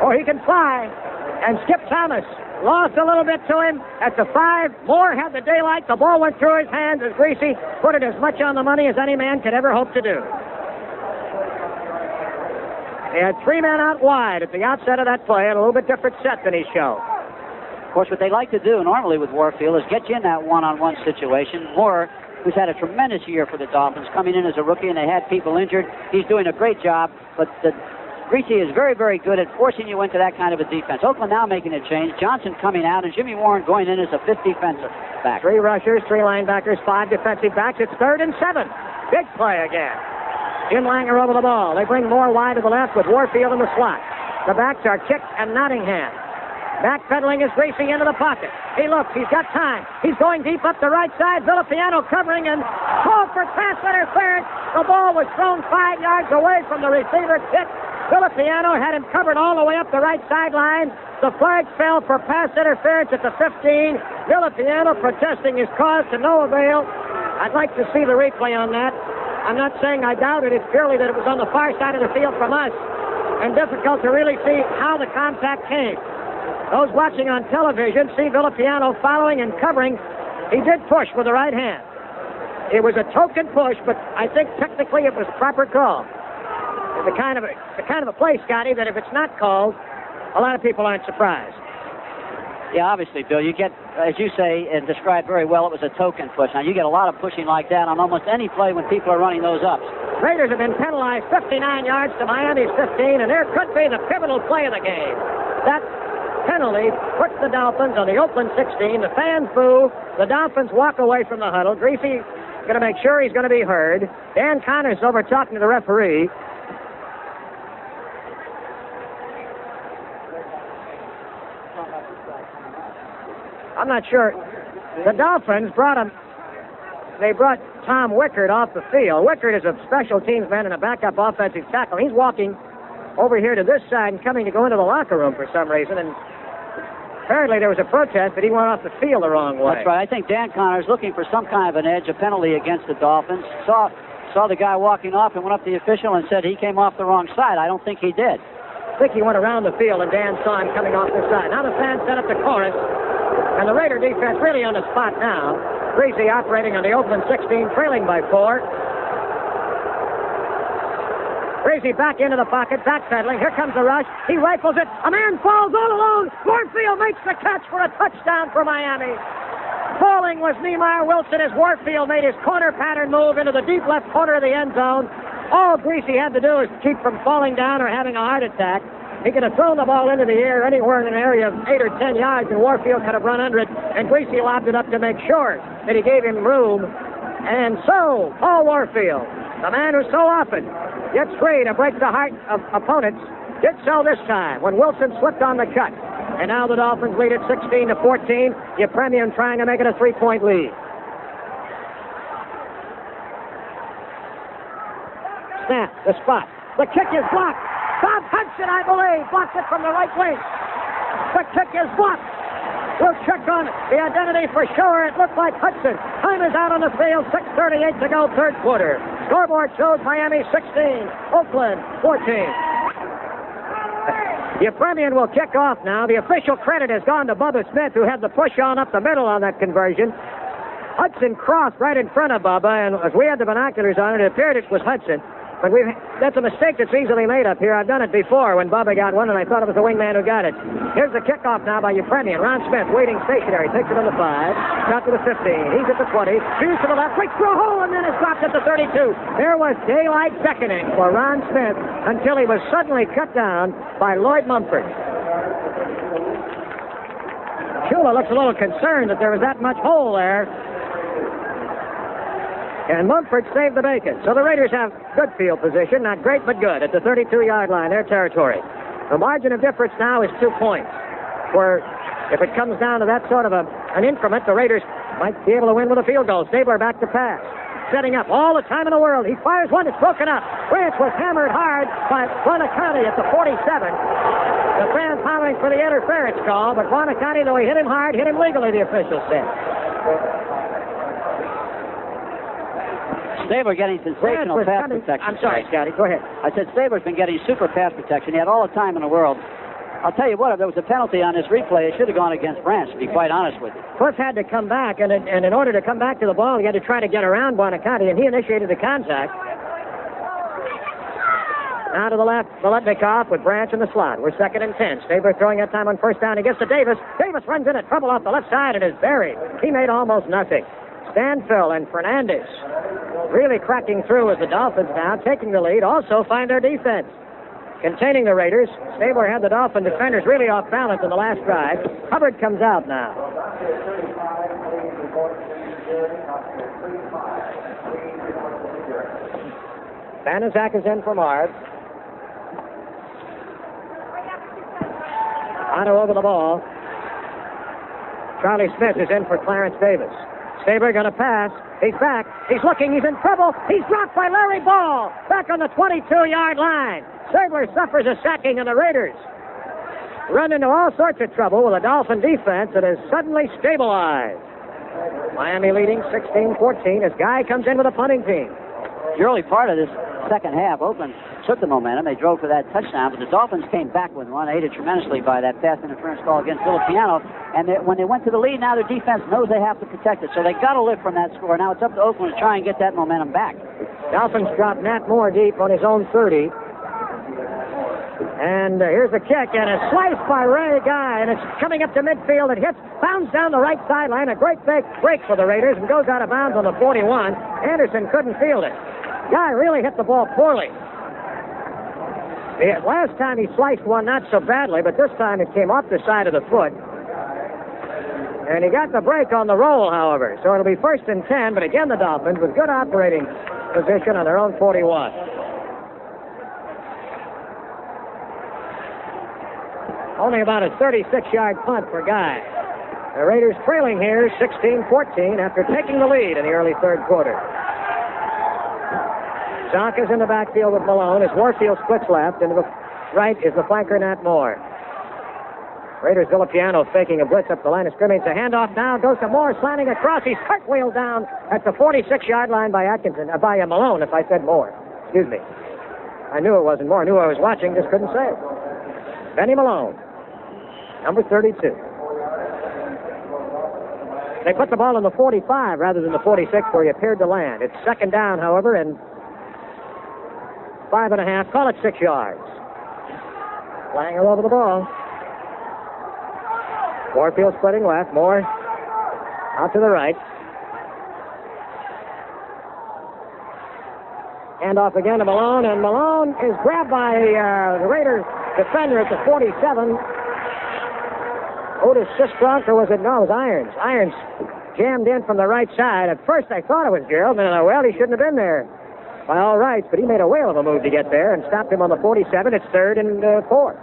Oh, he can fly. And Skip Thomas lost a little bit to him at the 5. Moore had the daylight. The ball went through his hands as Greasy put it as much on the money as any man could ever hope to do. He had 3 men out wide at the outset of that play, and a little bit different set than he showed. Of course, what they like to do normally with Warfield is get you in that one-on-one situation. Moore, who's had a tremendous year for the Dolphins, coming in as a rookie, and they had people injured. He's doing a great job, but Greasy is very, very good at forcing you into that kind of a defense. Oakland now making a change. Johnson coming out, and Jimmy Warren going in as a 5th defensive back. 3 rushers, 3 linebackers, 5 defensive backs. It's 3rd and 7. Big play again. Jim Langer over the ball. They bring Moore wide to the left with Warfield in the slot. The backs are Chick and Nottingham. Backpedaling is Greasy into the pocket. He looks. He's got time. He's going deep up the right side. Villapiano covering and called for pass interference. The ball was thrown 5 yards away from the receiver, Chick. Villapiano had him covered all the way up the right sideline. The flag fell for pass interference at the 15. Villapiano protesting his cause to no avail. I'd like to see the replay on that. I'm not saying I doubt it. It's purely that it was on the far side of the field from us and difficult to really see how the contact came. Those watching on television see Villapiano following and covering. He did push with the right hand. It was a token push, but I think technically it was a proper call. It's the kind of a play, Scotty, that if it's not called, a lot of people aren't surprised. Yeah, obviously, Bill, you get, as you say, and described very well, it was a token push. Now, you get a lot of pushing like that on almost any play when people are running those ups. Raiders have been penalized 59 yards to Miami's 15, and there could be the pivotal play of the game. That penalty puts the Dolphins on the Oakland 16. The fans boo. The Dolphins walk away from the huddle. Greasy going to make sure he's going to be heard. Dan Connors over talking to the referee. I'm not sure. The Dolphins brought Tom Wickard off the field. Wickard is a special teams man and a backup offensive tackle. He's walking over here to this side and coming to go into the locker room for some reason, and apparently there was a protest that he went off the field the wrong way. That's right. I think Dan Connors looking for some kind of an edge, a penalty against the Dolphins. Saw the guy walking off and went up to the official and said he came off the wrong side. I don't think he did. I think he went around the field and Dan saw him coming off this side. Now the fans set up the chorus. And the Raider defense really on the spot now. Greasy operating on the Oakland 16, trailing by 4. Greasy back into the pocket, backpedaling. Here comes the rush. He rifles it. A man falls all alone. Warfield makes the catch for a touchdown for Miami. Falling was Niemeyer Wilson as Warfield made his corner pattern move into the deep left corner of the end zone. All Greasy had to do is keep from falling down or having a heart attack. He could have thrown the ball into the air anywhere in an area of 8 or 10 yards, and Warfield could have run under it, and Greasy lobbed it up to make sure that he gave him room. And so, Paul Warfield, the man who so often gets free to break the heart of opponents, did so this time when Wilson slipped on the cut. And now the Dolphins lead at 16-14. Yepremian trying to make it a 3-point lead. Snap, the spot. The kick is blocked. Bob Hudson, I believe, blocked it from the right wing. The kick is blocked. We'll check on the identity for sure. It looks like Hudson. Time is out on the field. 6:38 to go, third quarter. Scoreboard shows Miami 16, Oakland 14. Yepremian will kick off now. The official credit has gone to Bubba Smith, who had the push on up the middle on that conversion. Hudson crossed right in front of Bubba, and as we had the binoculars on it appeared it was Hudson. But that's a mistake that's easily made up here. I've done it before when Bubba got one, and I thought it was the wingman who got it. Here's the kickoff now by Yepremian. Ron Smith waiting stationary. Takes it on the 5. Got to the 15. He's at the 20. Shoots to the left. Breaks through a hole, and then is dropped at the 32. There was daylight beckoning for Ron Smith until he was suddenly cut down by Lloyd Mumford. Shula looks a little concerned that there was that much hole there. And Mumford saved the bacon. So the Raiders have good field position. Not great, but good. At the 32-yard line, their territory. The margin of difference now is 2 points. Where if it comes down to that sort of an increment, the Raiders might be able to win with a field goal. Stabler back to pass. Setting up all the time in the world. He fires one. It's broken up. Branch was hammered hard by Buoniconti at the 47. The fans hollering for the interference call, but Buoniconti, though he hit him hard, hit him legally, the officials said. Stabler getting sensational pass protection. I'm sorry, Scotty. Go ahead. I said Stabler's been getting super pass protection. He had all the time in the world. I'll tell you what, if there was a penalty on this replay, it should have gone against Branch, to be quite honest with you. Cliff had to come back, and in order to come back to the ball, he had to try to get around Buoniconti, and he initiated the contact. Now to the left, Biletnikoff with Branch in the slot. We're 2nd and 10. Stabler throwing that time on first down. He gets to Davis. Davis runs into trouble off the left side and is buried. He made almost nothing. Stanfill and Fernandez really cracking through as the Dolphins now, taking the lead, also find their defense. Containing the Raiders. Stabler had the Dolphin defenders really off balance in the last drive. Hubbard comes out now. Banaszak is in for Marv. Otto over the ball. Charlie Smith is in for Clarence Davis. Stabler going to pass. He's back. He's looking. He's in trouble. He's dropped by Larry Ball. Back on the 22-yard line. Stabler suffers a sacking, and the Raiders run into all sorts of trouble with a Dolphin defense that is suddenly stabilized. Miami leading 16-14 as Guy comes in with a punting team. The early part of this second half, Oakland took the momentum. They drove for that touchdown, but the Dolphins came back with one, aided tremendously by that pass interference call against Villapiano. And when they went to the lead, now their defense knows they have to protect it. So they got to live from that score. Now it's up to Oakland to try and get that momentum back. Dolphins drop Nat Moore deep on his own 30. And here's the kick, and a slice by Ray Guy, and it's coming up to midfield. It hits, bounds down the right sideline. A great big break for the Raiders, and goes out of bounds on the 41. Anderson couldn't field it. Guy really hit the ball poorly. The last time he sliced one, not so badly, but this time it came off the side of the foot. And he got the break on the roll, however. So it'll be 1st and 10, but again the Dolphins with good operating position on their own 41. Only about a 36-yard punt for Guy. The Raiders trailing here 16-14 after taking the lead in the early third quarter. Zonka's in the backfield with Malone as Warfield splits left, and to the right is the flanker Nat Moore. Raiders Villapiano faking a blitz up the line of scrimmage. The handoff now goes to Moore, slanting across. He's cartwheeled down at the 46-yard line by Malone, if I said Moore. Excuse me. I knew it wasn't Moore. I knew I was watching, just couldn't say it. Benny Malone, number 32. They put the ball in the 45 rather than the 46 where he appeared to land. It's 2nd down, however, and 5.5. Call it 6 yards. Langer over the ball. Warfield splitting left. Moore out to the right. Hand off again to Malone, and Malone is grabbed by the Raiders defender at the 47. Otis Sistrunk, or was it? No, it was Irons. Irons jammed in from the right side. At first I thought it was Gerald, and I thought, well, he shouldn't have been there by all rights, but he made a whale of a move to get there and stopped him on the 47. It's 3rd and 4.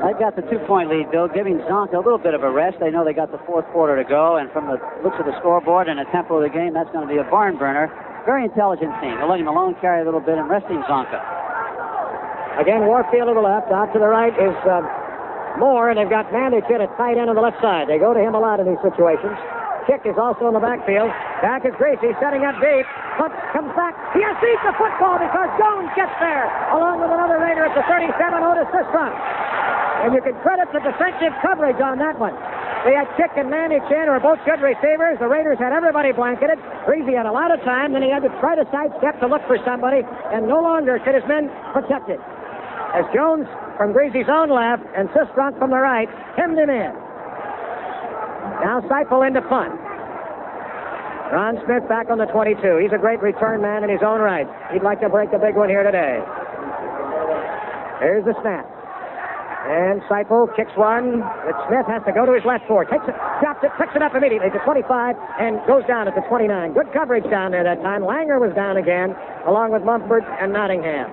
They've got the 2-point lead, Bill, giving Zonka a little bit of a rest. They know they got the 4th quarter to go, and from the looks of the scoreboard and the tempo of the game, that's going to be a barn burner. Very intelligent team. They're letting Malone carry a little bit and resting Zonka. Again, Warfield to the left. Out to the right is Moore, and they've got Mandich in at tight end on the left side. They go to him a lot in these situations. Kick is also in the backfield. Back is Gracie, setting up deep. Punt comes back. He has seized the football because Jones gets there, along with another Raider at the 37, Otis Sistrunk. And you can credit the defensive coverage on that one. They had Chick and Mandich in, who are both good receivers. The Raiders had everybody blanketed. Greasy had a lot of time, then he had to try to sidestep to look for somebody, and no longer could his men protect it. As Jones from Greasy's own left and Sistrunk from the right hemmed him in. Now Seipel into punt. Ron Smith back on the 22. He's a great return man in his own right. He'd like to break the big one here today. Here's the snap. And Seipel kicks one that Smith has to go to his left for. Takes it, drops it, picks it up immediately to 25 and goes down at the 29. Good coverage down there that time. Langer was down again, along with Mumford and Nottingham.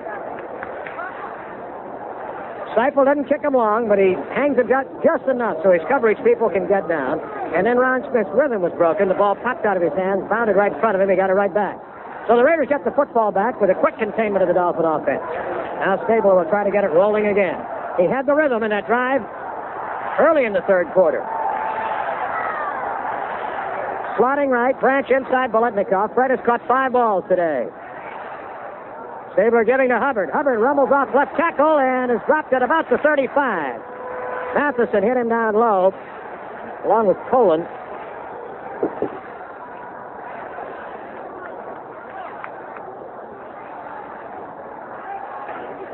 Seipel doesn't kick him long, but he hangs it just enough so his coverage people can get down. And then Ron Smith's rhythm was broken. The ball popped out of his hands, bounded right in front of him. He got it right back. So the Raiders get the football back with a quick containment of the Dolphin offense. Now Stabler will try to get it rolling again. He had the rhythm in that drive early in the third quarter. Slotting right, Branch inside Biletnikoff. Fred has caught 5 balls today. Stabler giving to Hubbard. Hubbard rumbles off left tackle and is dropped at about the 35. Matheson hit him down low, along with Poland.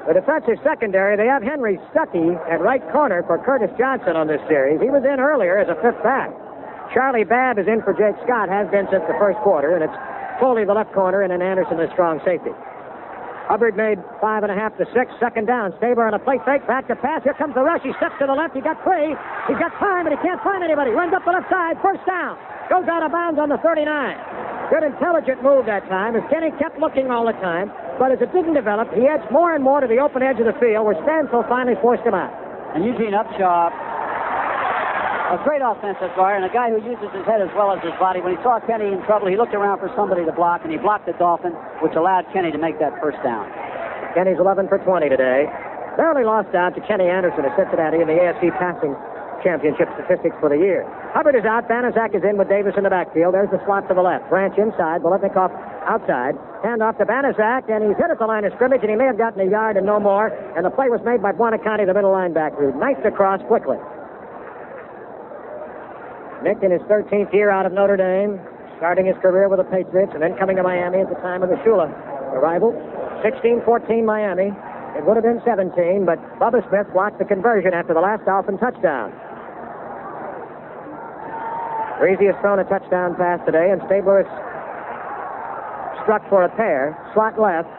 The defensive secondary, they have Henry Stuckey at right corner for Curtis Johnson on this series. He was in earlier as a fifth back. Charlie Babb is in for Jake Scott, has been since the first quarter, and it's Foley the left corner and then Anderson the strong safety. Hubbard made 5.5 to 6, second down. Stabler on a play fake, back to pass. Here comes the rush. He steps to the left. He got free. He's got time, but he can't find anybody. Runs up the left side. First down. Goes out of bounds on the 39. Good intelligent move that time as Kenny kept looking all the time. But as it didn't develop, he edged more and more to the open edge of the field where Stansel finally forced him out. And Eugene Upshaw, a great offensive guard and a guy who uses his head as well as his body. When he saw Kenny in trouble, he looked around for somebody to block, and he blocked the Dolphin, which allowed Kenny to make that first down. Kenny's 11 for 20 today. Barely lost out to Kenny Anderson of Cincinnati in the AFC passing championship statistics for the year. Hubbard is out. Banaszak is in with Davis in the backfield. There's the slot to the left. Branch inside. Bolitnikoff outside. Hand off to Banaszak, and he's hit at the line of scrimmage, and he may have gotten a yard and no more. And the play was made by Buoniconti, the middle linebacker, who knifed across quickly. Nick in his 13th year out of Notre Dame, starting his career with the Patriots, and then coming to Miami at the time of the Shula arrival. 16-14 Miami. It would have been 17, but Bubba Smith blocked the conversion after the last Dolphin touchdown. Reese has thrown a touchdown pass today, and Stabler is struck for a pair. Slot left.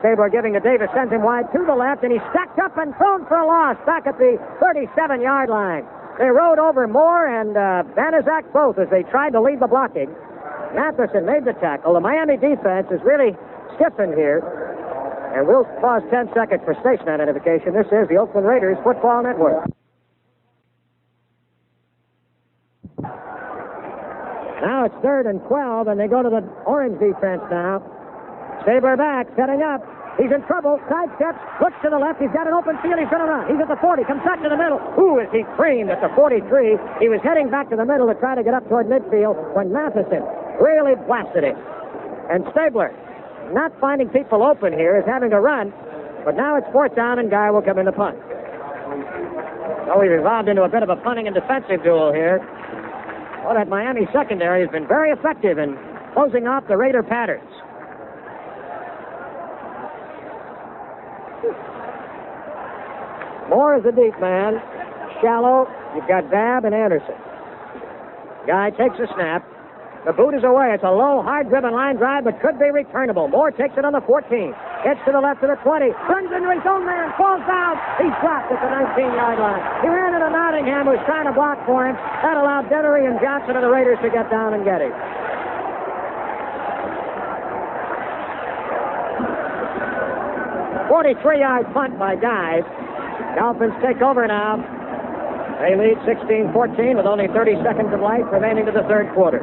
Stabler giving to Davis, sends him wide to the left, and he's stacked up and thrown for a loss back at the 37-yard line. They rode over Moore and Banaszak both as they tried to lead the blocking. Matheson made the tackle. The Miami defense is really stiffened here. And we'll pause 10 seconds for station identification. This is the Oakland Raiders Football Network. Now it's 3rd and 12, and they go to the orange defense now. Stabler back, setting up. He's in trouble. Sidesteps, looks to the left. He's got an open field. He's going to run. He's at the 40. Comes back to the middle. Ooh, is he creamed at the 43. He was heading back to the middle to try to get up toward midfield when Matheson really blasted him. And Stabler, not finding people open here, is having to run. But now it's 4th down, and Guy will come in to punt. So we've evolved into a bit of a punting and defensive duel here. Well, that Miami secondary has been very effective in closing off the Raider patterns. Moore is a deep man. Shallow, you've got Babb and Anderson. Guy takes a snap. The boot is away. It's a low, hard-driven line drive, but could be returnable. Moore takes it on the 14. Gets to the left of the 20. Runs into his own man. Falls down. He's dropped at the 19-yard line. He ran into Nottingham, who was trying to block for him. That allowed Dennery and Johnson of the Raiders to get down and get him. "43-yard punt by Guy. Dolphins take over now. They lead 16-14 with only 30 seconds of life remaining to the third quarter.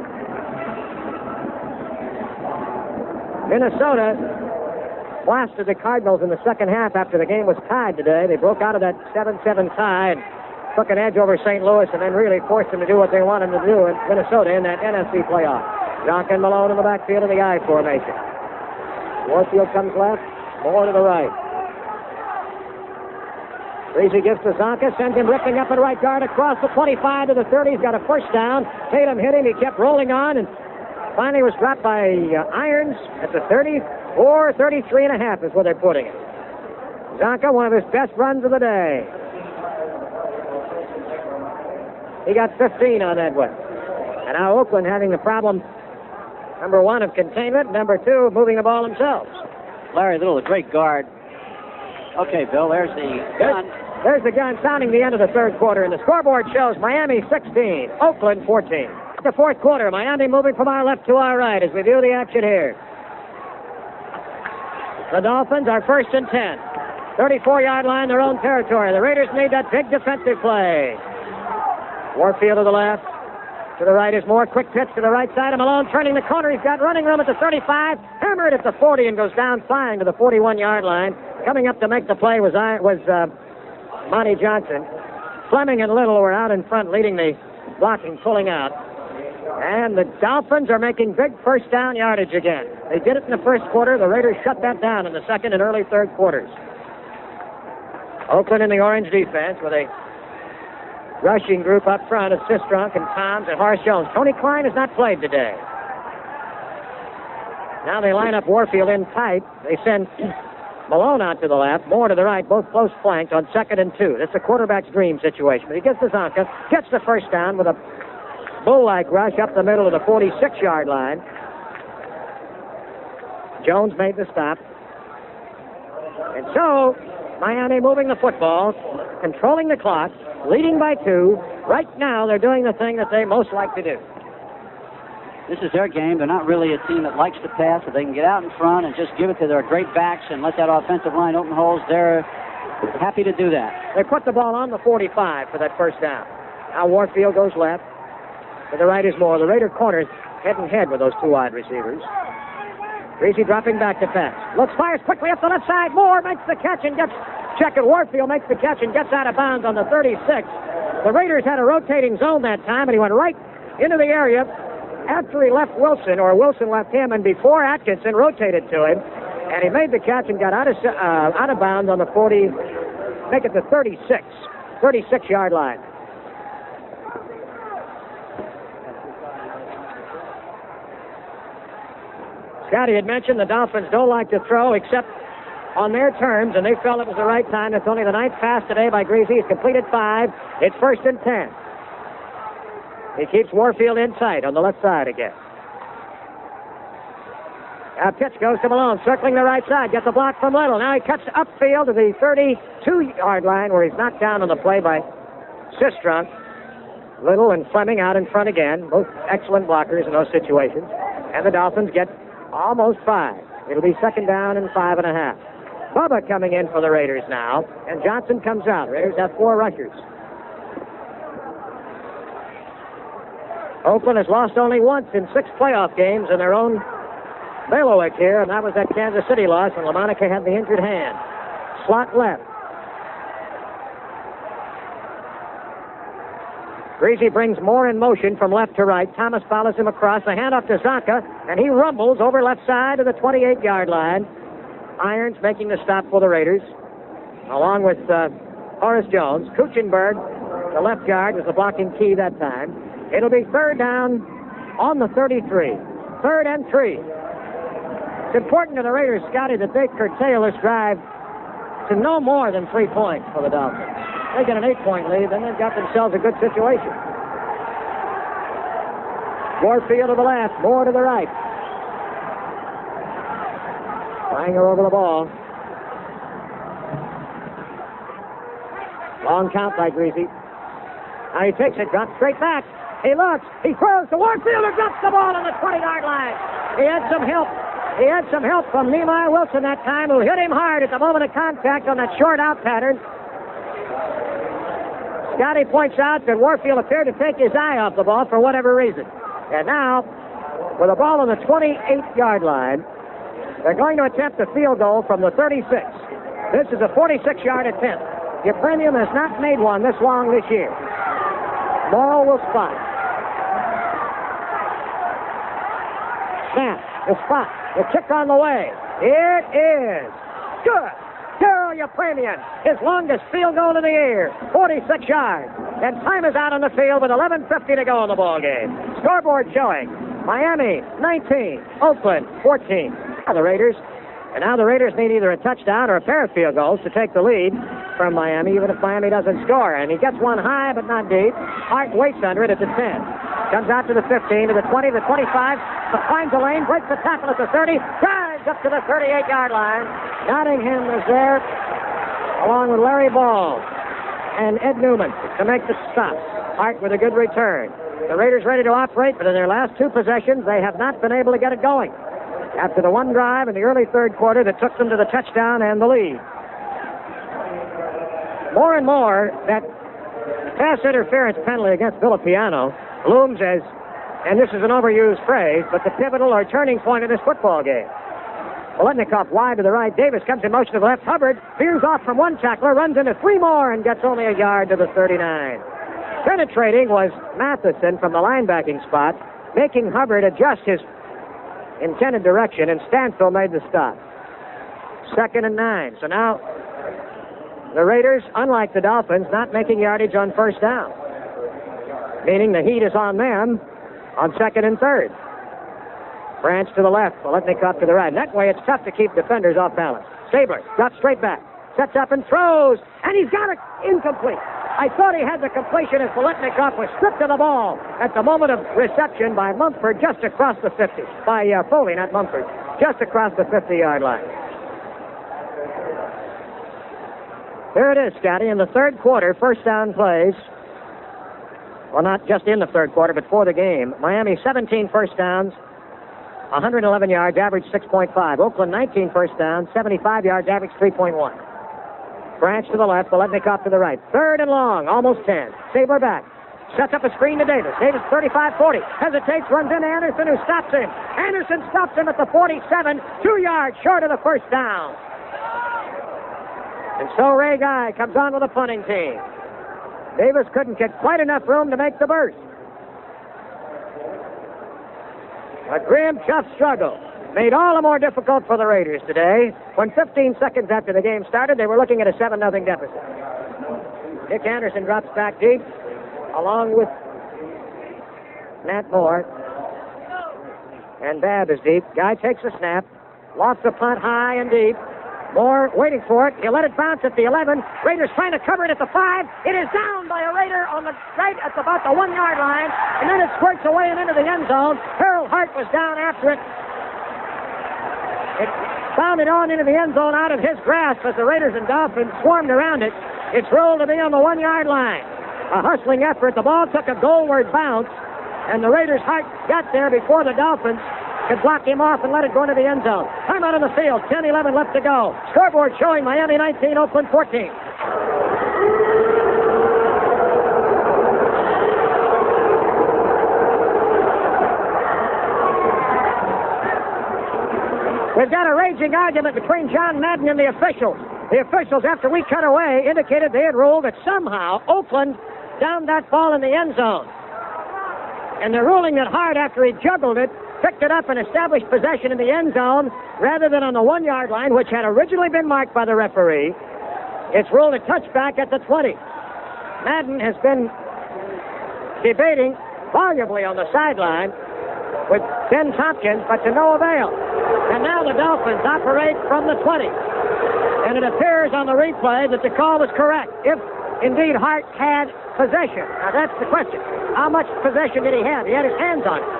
Minnesota blasted the Cardinals in the second half after the game was tied today. They broke out of that 7-7 tie and took an edge over St. Louis and then really forced them to do what they wanted to do in Minnesota in that NFC playoff. Zonka and Malone in the backfield in the I formation. Warfield comes left, Moore to the right. Reese gives to Zonka, sends him ripping up at right guard across the 25 to the 30. He's got a first down. Tatum hit him. He kept rolling on and finally was dropped by Irons at the 34, 33 and a half is where they're putting it. Zonka, one of his best runs of the day. He got 15 on that one. And now Oakland having the problem, number 1, of containment, number 2, of moving the ball themselves. Larry Little, a great guard. Okay, Bill, there's the gun. There's the gun sounding the end of the third quarter, and the scoreboard shows Miami 16, Oakland 14. The fourth quarter, Miami moving from our left to our right as we view the action here. The Dolphins are 1st and 10. 34-yard line, their own territory. The Raiders need that big defensive play. Warfield to the left. To the right is Moore. Quick pitch to the right side. Malone turning the corner. He's got running room at the 35. Hammered at the 40 and goes down flying to the 41-yard line. Coming up to make the play was Monty Johnson. Fleming and Little were out in front leading the blocking, pulling out. And the Dolphins are making big first down yardage again. They did it in the first quarter. The Raiders shut that down in the second and early third quarters. Oakland in the orange defense with a rushing group up front of Sistrunk and Toms and Horace Jones. Tony Klein has not played today. Now they line up Warfield in tight. They send Malone out to the left, Moore to the right, both close flanked on 2nd and 2. That's a quarterback's dream situation. But he gets to Zonka, gets the first down with a bull-like rush up the middle of the 46-yard line. Jones made the stop. And so, Miami moving the football, controlling the clock, leading by 2. Right now, they're doing the thing that they most like to do. This is their game. They're not really a team that likes to pass. If they can get out in front and just give it to their great backs and let that offensive line open holes, they're happy to do that. They put the ball on the 45 for that first down. Now Warfield goes left. To the right is Moore. The Raider corners head and head with those 2 wide receivers. Greasy dropping back to pass. Looks, fires quickly up the left side. Moore makes the catch and gets checked. Warfield makes the catch and gets out of bounds on the 36. The Raiders had a rotating zone that time, and he went right into the area after he left Wilson, or Wilson left him, and before Atkinson rotated to him, and he made the catch and got out of bounds on the 40, make it the 36-yard line. Scotty had mentioned the Dolphins don't like to throw except on their terms, and they felt it was the right time. It's only the 9th pass today by Greasy. He's completed 5. It's 1st and 10. He keeps Warfield in sight on the left side again. Now pitch goes to Malone, circling the right side. Gets a block from Little. Now he cuts upfield to the 32-yard line where he's knocked down on the play by Sistrunk. Little and Fleming out in front again. Both excellent blockers in those situations. And the Dolphins get almost 5. It'll be 2nd down and 5.5. Bubba coming in for the Raiders now. And Johnson comes out. Raiders have 4 rushers. Oakland has lost only once in 6 playoff games in their own bailiwick here, and that was that Kansas City loss when LaMonica had the injured hand. Slot left. Greasy brings Moore in motion from left to right. Thomas follows him across. The handoff to Zonka, and he rumbles over left side to the 28-yard line. Irons making the stop for the Raiders, along with Horace Jones. Kuchenberg, the left guard, was the blocking key that time. It'll be 3rd down on the 33. 3rd and 3. It's important to the Raiders, Scotty, that they curtail this drive to no more than 3 points for the Dolphins. They get an 8-point lead, then they've got themselves a good situation. Warfield to the left, Moore to the right. Langer over the ball. Long count by Greasy. Now he takes it, drops straight back. He looks, he throws to Warfield, who drops the ball on the 20-yard line. He had some help. He had some help from Nehemiah Wilson that time, who hit him hard at the moment of contact on that short out pattern. Scotty points out that Warfield appeared to take his eye off the ball for whatever reason. And now, with the ball on the 28-yard line, they're going to attempt a field goal from the 36. This is a 46-yard attempt. Euphraim has not made one this long this year. Morrow will spot. Snap, the spot, the kick on the way. It is good. Darryl Euphraimian, his longest field goal of the year, 46 yards. And time is out on the field with 11:50 to go in the ball game. Scoreboard showing Miami 19, Oakland 14. Now the Raiders need either a touchdown or a pair of field goals to take the lead from Miami, even if Miami doesn't score. And he gets one high but not deep. Hart waits under it at the 10. Comes out to the 15, to the 20, the 25, finds a lane, breaks the tackle at the 30, drives up to the 38-yard line. Nottingham was there, along with Larry Ball and Ed Newman to make the stop. Hart with a good return. The Raiders ready to operate, but in their last 2 possessions, they have not been able to get it going. After the one drive in the early third quarter that took them to the touchdown and the lead. More and more, that pass interference penalty against Villapiano looms as, and this is an overused phrase, but the pivotal or turning point of this football game. Voletnikoff wide to the right. Davis comes in motion to the left. Hubbard veers off from one tackler, runs into 3 more, and gets only a yard to the 39. Penetrating was Matheson from the linebacking spot. making Hubbard adjust his intended direction, and Stanfill made the stop. 2nd and 9. So now the Raiders, unlike the Dolphins, not making yardage on first down, meaning the heat is on them on 2nd and 3rd. Branch to the left, Paletnikov to the right. And that way, it's tough to keep defenders off balance. Stabler got straight back, sets up and throws, and he's got it incomplete. I thought he had the completion as Paletnikov was stripped of the ball at the moment of reception by Mumford just across the 50. By Foley, not Mumford, just across the 50-yard line. Here it is, Scotty, in the third quarter, first down plays. Well, not just in the third quarter, but for the game. Miami 17 first downs, 111 yards, average 6.5. Oakland 19 first downs, 75 yards, average 3.1. Branch to the left, Paletnikov to the right. 3rd and long, almost 10. Stabler back. Sets up a screen to Davis. Davis 35-40. Hesitates, runs into Anderson, who stops him. Anderson stops him at the 47, 2 yards short of the first down. And so Ray Guy comes on with a punting team. Davis couldn't get quite enough room to make the burst. A grim, tough struggle made all the more difficult for the Raiders today. When 15 seconds after the game started, they were looking at a 7-0 deficit. Dick Anderson drops back deep, along with Nat Moore. And Babb is deep. Guy takes a snap, lofts a punt high and deep. Moore waiting for it. He'll let it bounce at the 11. Raiders trying to cover it at the 5. It is down by a Raider on the right at about the 1-yard line. And then it squirts away and into the end zone. Harold Hart was down after it. It bounded on into the end zone out of his grasp as the Raiders and Dolphins swarmed around it. It's rolled to be on the 1-yard line. A hustling effort. The ball took a goalward bounce. And the Raiders' Hart got there before the Dolphins could block him off and let it go into the end zone. Time out on the field. 10-11 left to go. Scoreboard showing Miami 19, Oakland 14. We've got a raging argument between John Madden and the officials. The officials, after we cut away, indicated they had ruled that somehow Oakland downed that ball in the end zone. And they're ruling that Hart, after he juggled it, picked it up and established possession in the end zone rather than on the 1-yard line, which had originally been marked by the referee. It's ruled a touchback at the 20. Madden has been debating volubly on the sideline with Ben Tompkins, but to no avail. And now the Dolphins operate from the 20. And it appears on the replay that the call was correct, if indeed Hart had possession. Now that's the question. How much possession did he have? He had his hands on it.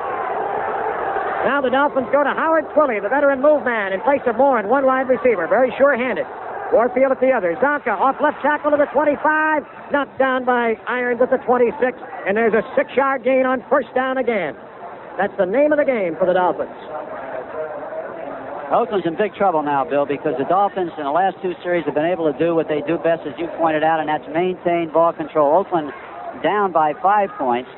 Now the Dolphins go to Howard Twilley, the veteran move man, in place of Moore and one wide receiver. Very sure-handed. Warfield at the other. Zonka off left tackle to the 25. Knocked down by Irons at the 26. And there's a 6-yard gain on first down again. That's the name of the game for the Dolphins. Oakland's in big trouble now, Bill, because the Dolphins in the last 2 series have been able to do what they do best, as you pointed out, and that's maintain ball control. Oakland down by 5 points.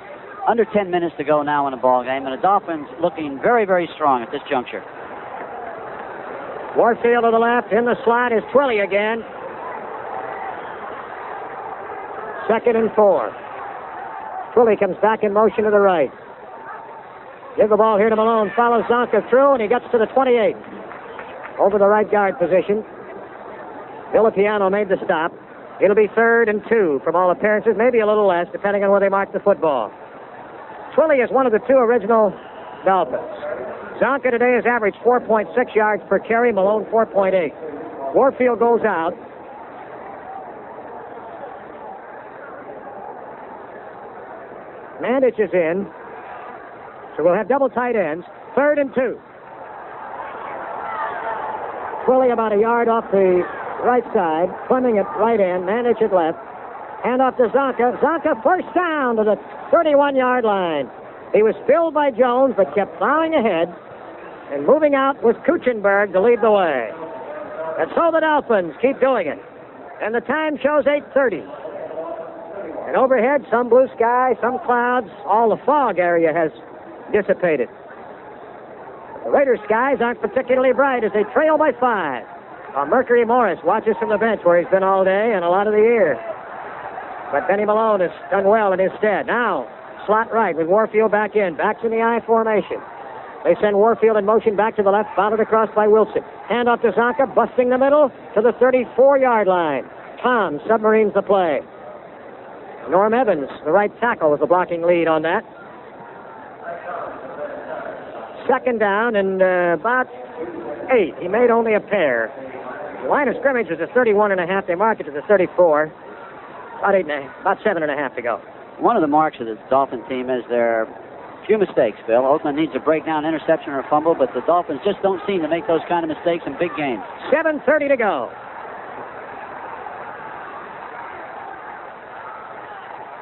Under 10 minutes to go now in the ball game, and the Dolphins looking very, very strong at this juncture. Warfield to the left. In the slot is Twilley again. 2nd and 4. Twilley comes back in motion to the right. Give the ball here to Malone. Follows Zonka through, and he gets to the 28. Over the right guard position. Villapiano made the stop. It'll be 3rd and 2 from all appearances, maybe a little less, depending on where they mark the football. Twilley is one of the 2 original Dolphins. Zonka today has averaged 4.6 yards per carry, Malone 4.8. Warfield goes out. Mandich is in. So we'll have double tight ends. 3rd and 2. Twilley about a yard off the right side. Fleming at right end. Mandich at left. Hand off to Zonka. Zonka first down to the 31-yard line. He was filled by Jones, but kept plowing ahead. And moving out was Kuchenberg to lead the way. And so the Dolphins keep doing it. And the time shows 8:30. And overhead, some blue sky, some clouds. All the fog area has dissipated. The Raiders' skies aren't particularly bright as they trail by 5. Mercury Morris watches from the bench where he's been all day and a lot of the year. But Benny Malone has done well in his stead. Now, slot right with Warfield back in. Backs in the I formation. They send Warfield in motion back to the left, fouted across by Wilson. Hand off to Zonka, busting the middle to the 34-yard line. Tom submarines the play. Norm Evans, the right tackle, was the blocking lead on that. Second down and about 8. He made only a pair. The line of scrimmage is a 31.5. They mark it to the 34. About 7.5 to go. One of the marks of the Dolphin team is their few mistakes, Bill. Oakland needs a breakdown, interception, or a fumble, but the Dolphins just don't seem to make those kind of mistakes in big games. 7:30 to go.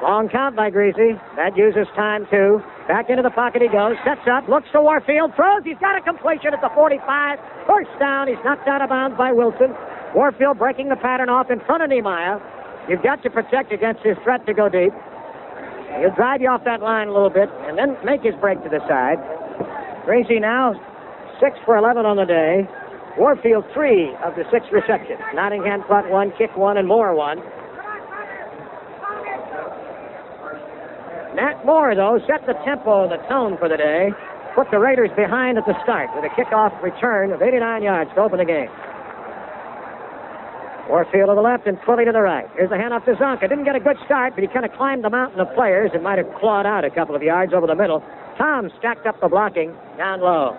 Long count by Greasy. That uses time, too. Back into the pocket he goes. Sets up. Looks to Warfield. Throws. He's got a completion at the 45. First down. He's knocked out of bounds by Wilson. Warfield breaking the pattern off in front of Nehemiah. You've got to protect against his threat to go deep. He'll drive you off that line a little bit and then make his break to the side. Greasy now 6 for 11 on the day. Warfield 3 of the 6 receptions. Nottingham punt 1, kick 1, and Moore 1. Nat Moore, though, set the tempo and the tone for the day. Put the Raiders behind at the start with a kickoff return of 89 yards to open the game. Warfield to the left and Twilly to the right. Here's the handoff to Zonka. Didn't get a good start, but he kind of climbed the mountain of players and might have clawed out a couple of yards over the middle. Tom stacked up the blocking down low.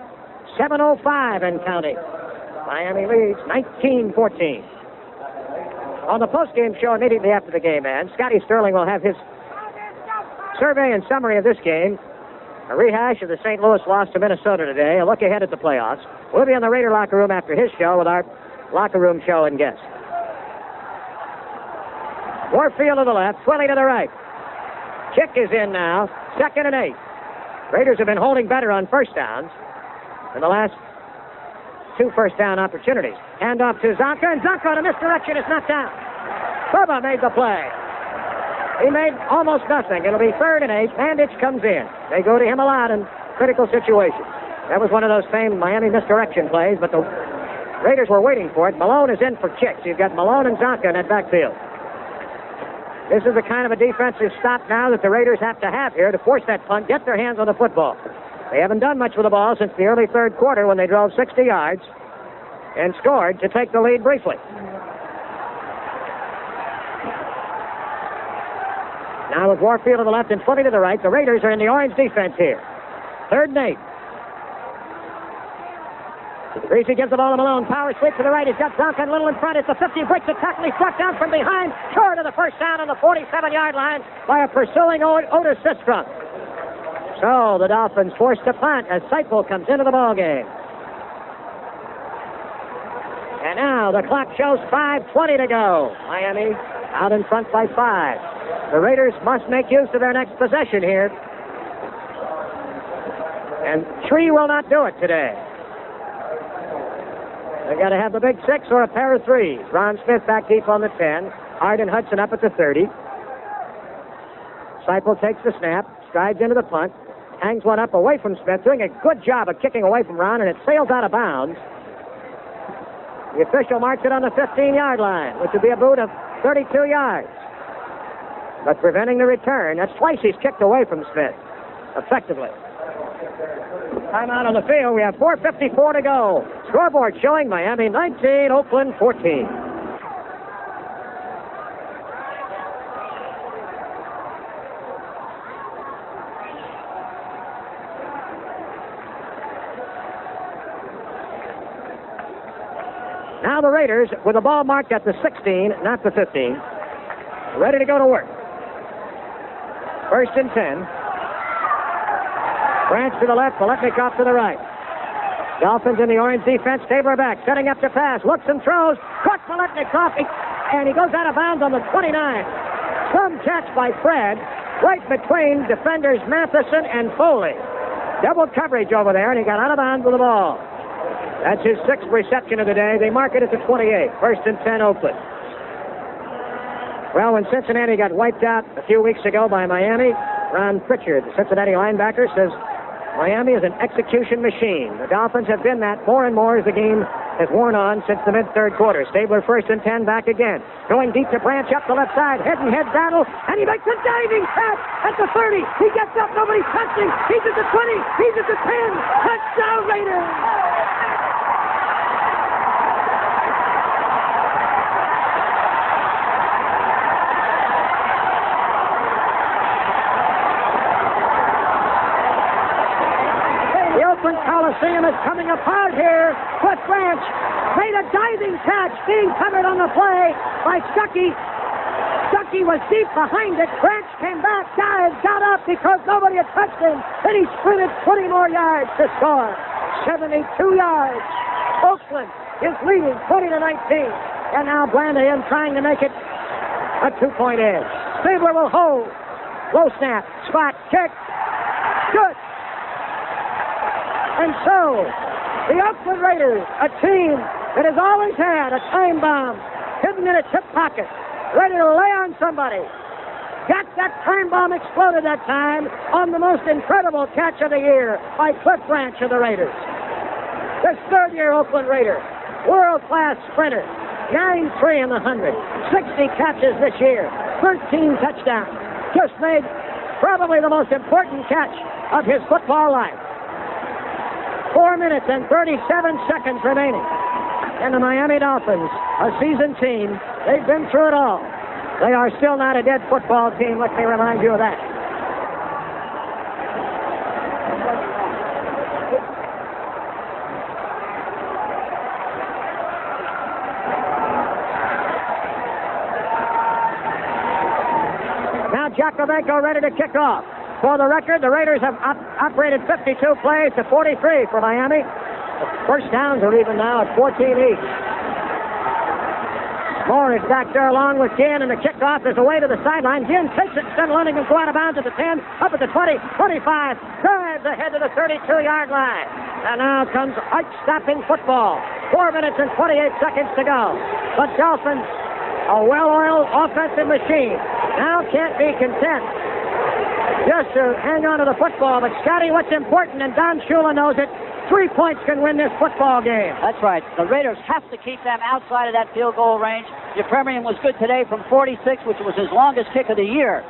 7:05 and counting. Miami leads 19-14. On the postgame show immediately after the game ends, Scotty Sterling will have his survey and summary of this game, a rehash of the St. Louis loss to Minnesota today, a look ahead at the playoffs. We'll be in the Raider locker room after his show with our locker room show and guests. Warfield to the left, Twilly to the right. Kick is in now, 2nd and 8. Raiders have been holding better on first downs in the last 2 first down opportunities. Hand off to Zonka, and Zonka on a misdirection is knocked down. Burba made the play. He made almost nothing. It'll be 3rd and 8. Mandich comes in. They go to him a lot in critical situations. That was one of those famed Miami misdirection plays, but the Raiders were waiting for it. Malone is in for kicks. You've got Malone and Zonka in that backfield. This is the kind of a defensive stop now that the Raiders have to have here to force that punt, get their hands on the football. They haven't done much with the ball since the early 3rd quarter when they drove 60 yards and scored to take the lead briefly. Now with Warfield to the left and Twilly to the right, the Raiders are in the orange defense here. 3rd and 8. Greasy gives the ball to Malone. Power sweep to the right. He's got Zonka a little in front. It's the 50. Breaks the tackle. He's struck down from behind. Short of the first down on the 47-yard line by a pursuing Otis Sistrunk. So the Dolphins forced to punt as Seipel comes into the ball game. And now the clock shows 5:20 to go. Miami out in front by 5. The Raiders must make use of their next possession here. And 3 will not do it today. They've got to have the big 6 or a pair of 3s. Ron Smith back deep on the 10. Arden Hudson up at the 30. Seipel takes the snap, strides into the punt, hangs one up away from Smith, doing a good job of kicking away from Ron, and it sails out of bounds. The official marks it on the 15-yard line, which would be a boot of 32 yards. But preventing the return, that's twice he's kicked away from Smith, effectively. Timeout on the field. We have 4:54 to go. Scoreboard showing Miami 19, Oakland 14. Now the Raiders with the ball marked at the 16, not the 15. Ready to go to work. 1st and 10. Branch to the left, Paletnikov to the right. Dolphins in the orange defense. Tabor back, setting up to pass. Looks and throws. Caught Paletnikov, and he goes out of bounds on the 29. Some catch by Fred, right between defenders Matheson and Foley. Double coverage over there, and he got out of bounds with the ball. That's his 6th reception of the day. They mark it at the 28. 1st and 10, Oakland. Well, when Cincinnati got wiped out a few weeks ago by Miami, Ron Pritchard, the Cincinnati linebacker, says Miami is an execution machine. The Dolphins have been that more and more as the game has worn on since the mid-third quarter. Stabler first and 10, back again. Going deep to Branch up the left side. Head-and-head battle, and he makes a diving catch at the 30. He gets up, nobody's touching. He's at the 20. He's at the 10. Touchdown Raiders! Coliseum is coming apart here. Cliff Branch made a diving catch, being covered on the play by Stuckey. Stuckey was deep behind it. Branch came back, dived, got up because nobody had touched him. Then he sprinted 20 more yards to score. 72 yards. Oakland is leading 20-19. And now Blandahan trying to make it a 2-point edge. Stabler will hold. Low snap, spot, kick. Good. And so, the Oakland Raiders, a team that has always had a time bomb hidden in its hip pocket, ready to lay on somebody, got that time bomb exploded that time on the most incredible catch of the year by Cliff Branch of the Raiders. This third-year Oakland Raider, world-class sprinter, 9-3 in the 100, 60 catches this year, 13 touchdowns, just made probably the most important catch of his football life. 4 minutes and 37 seconds remaining. And the Miami Dolphins, a seasoned team, they've been through it all. They are still not a dead football team. Let me remind you of that. Now Jakovenko ready to kick off. For the record, the Raiders have operated 52 plays to 43 for Miami. The first downs are even now at 14 each. Moore is back there along with Ginn, and the kickoff is away to the sideline. Ginn takes it instead of letting him go out of bounds at the 10, up at the 20, 25, drives ahead to the 32-yard line. And now comes heart-stopping football. 4 minutes and 28 seconds to go. But Dolphins, a well-oiled offensive machine, now can't be content just to hang on to the football. But, Scotty, what's important, and Don Shula knows it, 3 points can win this football game. That's right. The Raiders have to keep them outside of that field goal range. Yepremian was good today from 46, which was his longest kick of the year.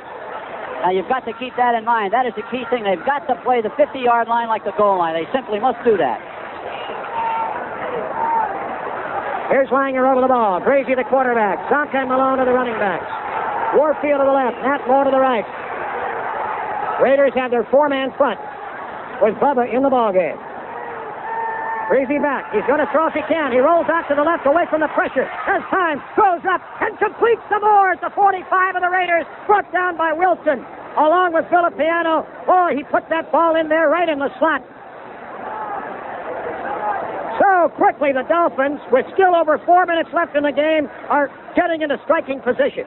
Now, you've got to keep that in mind. That is the key thing. They've got to play the 50-yard line like the goal line. They simply must do that. Here's Langer over the ball. Gracie, the quarterback. Zonka and Malone are the running backs. Warfield to the left. Nat Moore to the right. Raiders have their four-man front with Bubba in the ballgame. Greasy back. He's going to throw if he can. He rolls out to the left away from the pressure. Has time. Throws up and completes the more at the 45 of the Raiders. Brought down by Wilson along with Filipiano. Boy, he put that ball in there right in the slot. So quickly the Dolphins, with still over 4 minutes left in the game, are getting into striking position.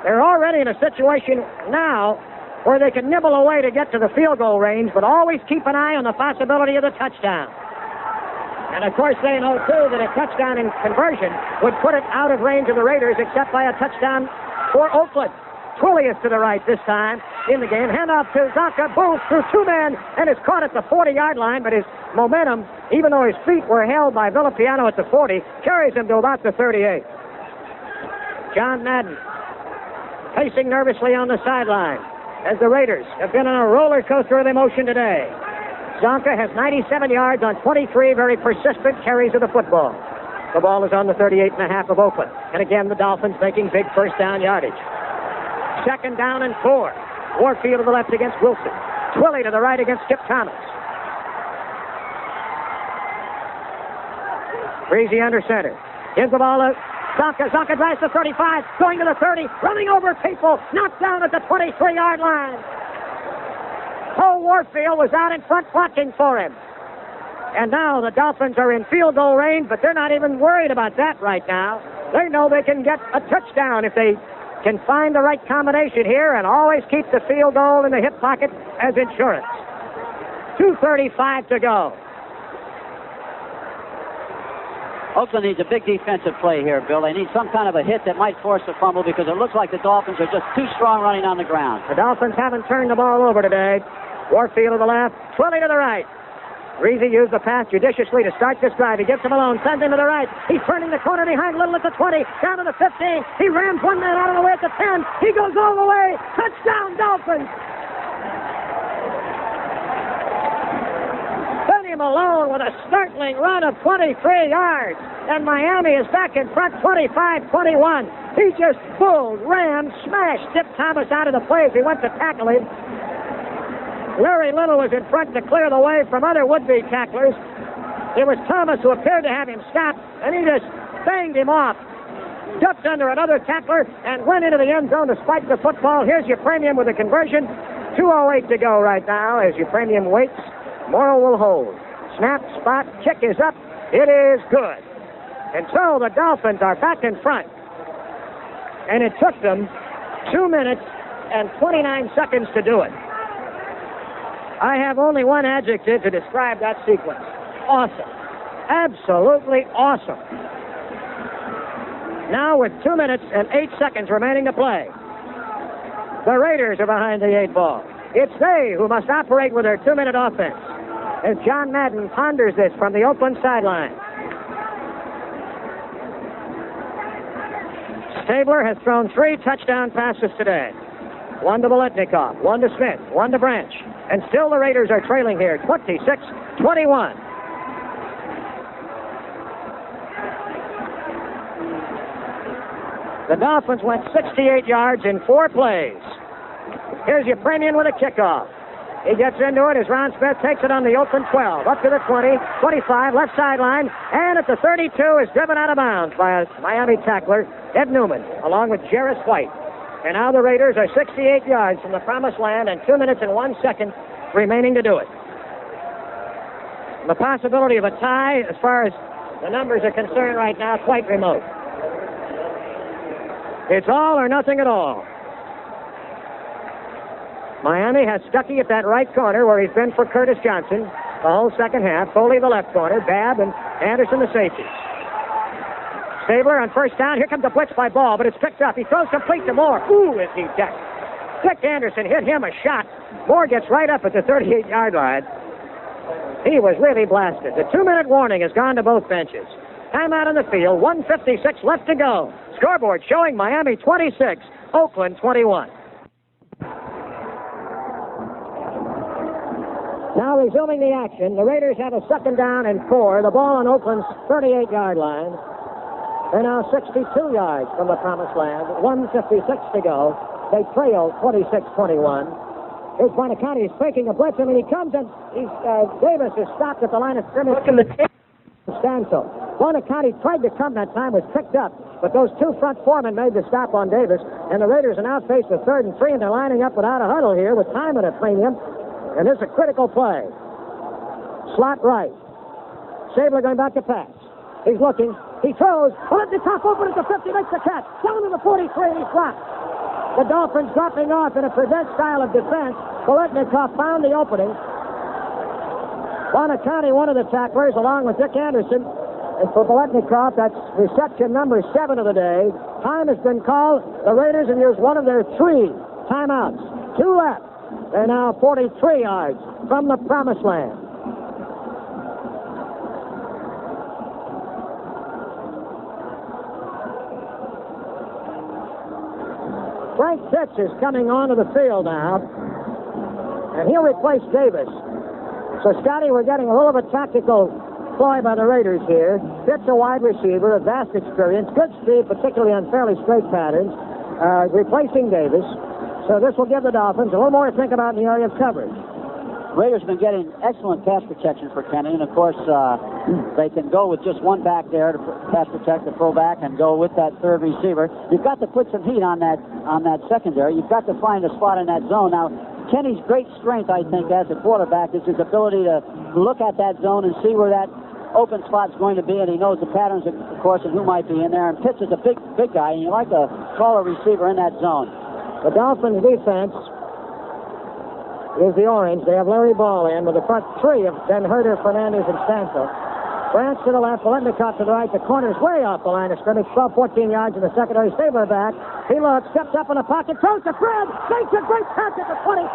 They're already in a situation now where they can nibble away to get to the field goal range, but always keep an eye on the possibility of the touchdown. And, of course, they know, too, that a touchdown in conversion would put it out of range of the Raiders, except by a touchdown for Oakland. Twilly is to the right this time in the game. Handoff to Zonka. Boom, through two men, and is caught at the 40-yard line, but his momentum, even though his feet were held by Villapiano at the 40, carries him to about the 38. John Madden pacing nervously on the sideline, as the Raiders have been on a roller coaster of emotion today. Zonka has 97 yards on 23 very persistent carries of the football. The ball is on the 38.5 of Oakland. And again, the Dolphins making big first down yardage. Second down and 4. Warfield to the left against Wilson. Twilly to the right against Skip Thomas. Breezy under center. Gives the ball to Zonka. Zonka drives to 35, going to the 30, running over people, knocked down at the 23-yard line. Paul Warfield was out in front blocking for him. And now the Dolphins are in field goal range, but they're not even worried about that right now. They know they can get a touchdown if they can find the right combination here and always keep the field goal in the hip pocket as insurance. 2:35 to go. Oakland needs a big defensive play here, Bill. They need some kind of a hit that might force a fumble because it looks like the Dolphins are just too strong running on the ground. The Dolphins haven't turned the ball over today. Warfield to the left, Twilly to the right. Reese used the pass judiciously to start this drive. He gets him alone, sends him to the right. He's turning the corner behind Little at the 20, down to the 15. He rams one man out of the way at the 10. He goes all the way. Touchdown, Dolphins. Benny Malone with a startling run of 23 yards. And Miami is back in front 25-21. He just pulled, ran, smashed, tipped Thomas out of the play as he went to tackle him. Larry Little was in front to clear the way from other would-be tacklers. It was Thomas who appeared to have him stopped, and he just banged him off. Ducked under another tackler and went into the end zone to spike the football. Here's your premium with a conversion. 2:08 to go right now as your premium waits. Morrow will hold. Snap, spot, kick is up. It is good. And so the Dolphins are back in front. And it took them 2 minutes and 29 seconds to do it. I have only one adjective to describe that sequence. Awesome. Absolutely awesome. Now with 2 minutes and 8 seconds remaining to play, the Raiders are behind the 8 ball. It's they who must operate with their 2-minute offense. As John Madden ponders this from the Oakland sideline. Stabler has thrown 3 touchdown passes today. 1 to Biletnikoff, 1 to Smith, 1 to Branch. And still the Raiders are trailing here, 26-21. The Dolphins went 68 yards in 4 plays. Here's your premium with a kickoff. He gets into it as Ron Smith takes it on the open 12, up to the 20, 25, left sideline, and at the 32 is driven out of bounds by a Miami tackler, Ed Newman, along with Jarris White. And now the Raiders are 68 yards from the promised land and 2 minutes and 1 second remaining to do it. The possibility of a tie, as far as the numbers are concerned right now, quite remote. It's all or nothing at all. Miami has Stuckey at that right corner where he's been for Curtis Johnson the whole second half. Foley the left corner, Babb and Anderson the safeties. Stabler on first down. Here comes a blitz by Ball, but it's picked up. He throws complete to Moore. Ooh, is he decked. Dick Anderson hit him a shot. Moore gets right up at the 38-yard line. He was really blasted. The 2-minute warning has gone to both benches. Timeout on the field, 1:56 left to go. Scoreboard showing Miami 26, Oakland 21. Now resuming the action, the Raiders have a second down and 4. The ball on Oakland's 38-yard line. They're now 62 yards from the promised land. 1:56 to go. They trail 26-21. Here's Buoniconti. He's faking a blitz, and he comes, and Davis is stopped at the line of scrimmage. Look in the Stansel. Buoniconti tried to come that time, was picked up, but those 2 front foremen made the stop on Davis, and the Raiders are now faced with 3rd and 3, and they're lining up without a huddle here with time at a premium. And this is a critical play. Slot right. Stabler going back to pass. He's looking. He throws. Let the top open at the 50. Makes the catch. Down to the 43. He's dropped. The Dolphins dropping off in a prevent style of defense. Biletnikoff found the opening. Buoniconti, one of the tacklers, along with Dick Anderson. And for Biletnikoff, that's reception number 7 of the day. Time has been called. The Raiders have used one of their 3 timeouts. 2 left. They're now 43 yards from the promised land. Frank Fitz is coming onto the field now, and he'll replace Davis. So, Scotty, we're getting a little of a tactical ploy by the Raiders here. Fitz, a wide receiver, a vast experience, good speed, particularly on fairly straight patterns, replacing Davis. So this will give the Dolphins a little more to think about in the area of coverage. Raiders have been getting excellent pass protection for Kenny, and of course they can go with just one back there to pass protect the fullback and go with that 3rd receiver. You've got to put some heat on that secondary. You've got to find a spot in that zone. Now, Kenny's great strength, I think, as a quarterback is his ability to look at that zone and see where that open spot's going to be, and he knows the patterns, of course, and who might be in there. And Pitts is a big guy, and you like a taller receiver in that zone. The Dolphins' defense is the orange. They have Larry Ball in with the front 3 of Ben Herter, Fernandez, and Stansel. Branch to the left, Bolitnikov to the right. The corner's way off the line of scrimmage, 12, 14 yards in the secondary. Stabler back. He looks, steps up in the pocket, throws to Fred. Makes a great catch at the 25.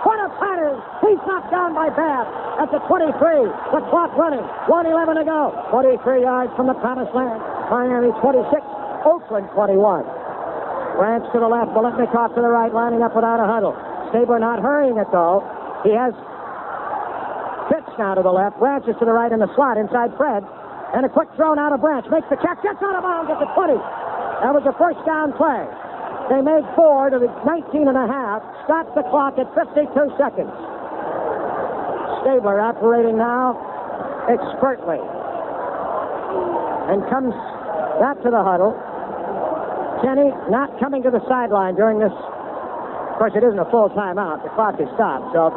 What a pattern. He's knocked down by Babb at the 23. The clock running. 1:11 to go. 43 yards from the promised land. Miami 26, Oakland 21. Branch to the left, Bolitnikov to the right, lining up without a huddle. Stabler not hurrying it, though. He has pitch now to the left. Branch is to the right in the slot inside Fred. And a quick throw now to Branch. Makes the catch. Gets out of bounds at the 20. That was a first down play. They made 4 to the 19 and a half. Stops the clock at 52 seconds. Stabler operating now expertly. And comes back to the huddle. Kenny not coming to the sideline during this. Of course, it isn't a full timeout. The clock is stopped, so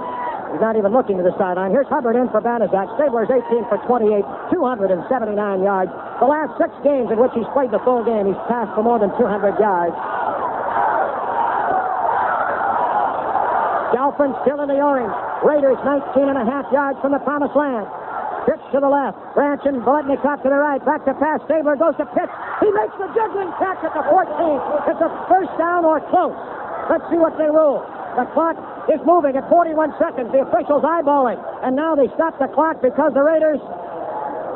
he's not even looking to the sideline. Here's Hubbard in for Banaszak. Stabler's 18 for 28, 279 yards. The last 6 games in which he's played the full game, he's passed for more than 200 yards. Dolphins still in the orange. Raiders 19 and a half yards from the promised land. Pitch to the left. Branch and Bolitnikov to the right. Back to pass. Stabler goes to pitch. He makes the juggling catch at the 14. It's a first down or close. Let's see what they rule. The clock is moving at 41 seconds. The officials eyeballing. And now they stop the clock because the Raiders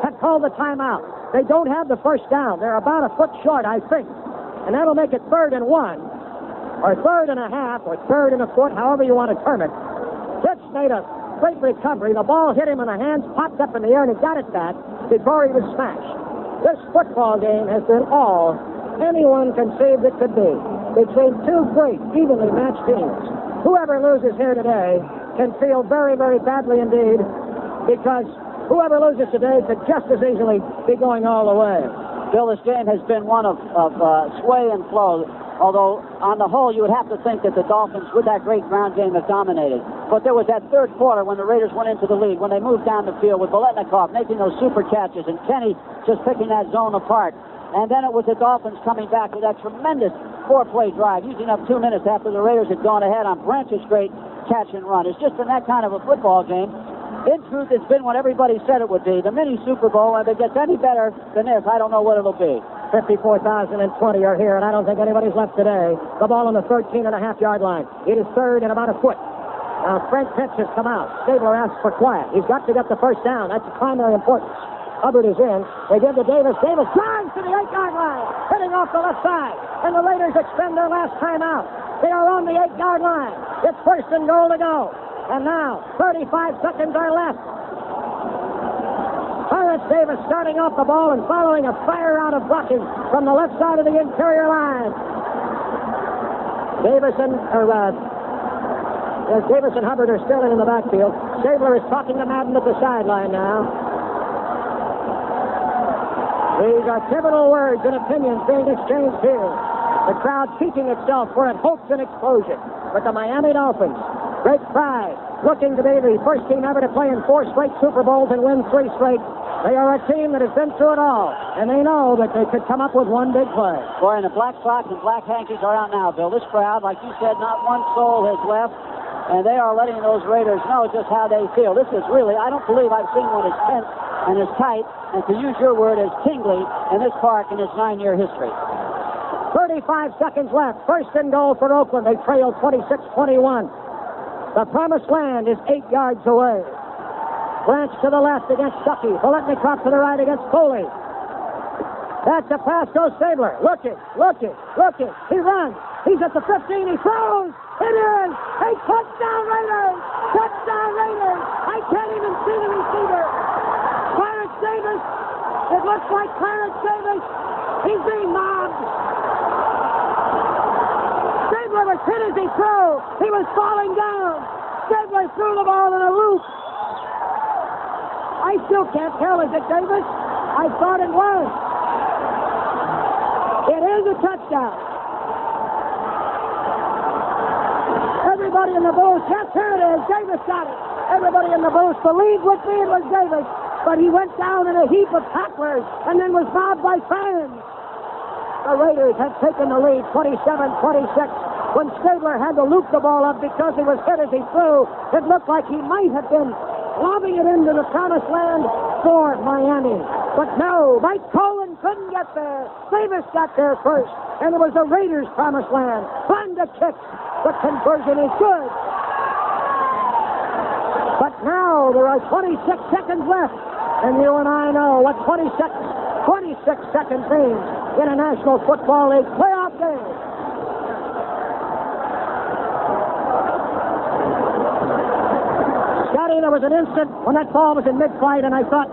have called the timeout. They don't have the first down. They're about a foot short, I think. And that'll make it 3rd and 1. Or 3rd and a half, or 3rd and a foot, however you want to term it. Pitch made a great recovery. The ball hit him in the hands, popped up in the air, and he got it back before he was smashed. This football game has been all anyone conceived it could be. Between 2 great, evenly matched teams. Whoever loses here today can feel very, very badly indeed, because whoever loses today could just as easily be going all the way. Bill, this game has been one of sway and flow. Although, on the whole, you would have to think that the Dolphins, with that great ground game, have dominated. But there was that third quarter when the Raiders went into the lead, when they moved down the field with Bolitnikov making those super catches and Kenny just picking that zone apart. And then it was the Dolphins coming back with that tremendous 4-play drive, using up 2 minutes after the Raiders had gone ahead on Branch's great catch and run. It's just been that kind of a football game. In truth, it's been what everybody said it would be. The mini Super Bowl, and if it gets any better than this, I don't know what it'll be. 54,020 are here, and I don't think anybody's left today. The ball on the 13.5-yard line. It is 3rd and about a foot. Now, Frank Pitch has come out. Stabler asks for quiet. He's got to get the first down. That's of primary importance. Hubbard is in. They give to Davis. Davis drives to the 8-yard line, hitting off the left side. And the Raiders extend their last timeout. They are on the 8-yard line. It's 1st and goal to go. And now, 35 seconds are left. Clarence Davis starting off the ball and following a fire round of blocking from the left side of the interior line. Davis and Hubbard are still in the backfield. Stabler is talking to Madden at the sideline now. These are pivotal words and opinions being exchanged here. The crowd keeping itself for it hopes and explosion. But the Miami Dolphins, great pride, looking to be the first team ever to play in 4 straight Super Bowls and win 3 straight. They are a team that has been through it all, and they know that they could come up with one big play. Boy, and the black socks and black hankies are out now, Bill. This crowd, like you said, not one soul has left, and they are letting those Raiders know just how they feel. This is really, I don't believe I've seen one as tense and as tight, and to use your word, as tingly in this park in its 9-year history. 35 seconds left. 1st and goal for Oakland. They trail 26-21. The promised land is 8 yards away. Branch to the left against Stuckey. Bolitnikov to the right against Foley. That's a pass, goes Stabler. Looking. He runs. He's at the 15. He throws. It is a touchdown Raiders. Touchdown Raiders. I can't even see the receiver. Clarence Davis. It looks like Clarence Davis. He's being mobbed. Stabler was hit as he threw. He was falling down. Stabler threw the ball in a loop. I still can't tell. Is it Davis? I thought it was. It is a touchdown. Everybody in the booth, yes, here it is. Davis got it. Everybody in the booth believed with me it was Davis, but he went down in a heap of tacklers and then was mobbed by fans. The Raiders have taken the lead, 27-26. When Stabler had to loop the ball up because he was hit as he threw, it looked like he might have been lobbing it into the promised land for Miami. But no, Mike Cohen couldn't get there. Davis got there first, and it was the Raiders' promised land. Find a kick. The conversion is good. But now there are 26 seconds left, and you and I know what 26 seconds means in a National Football League playoff game. Scotty, there was an instant when that ball was in mid-flight, and I thought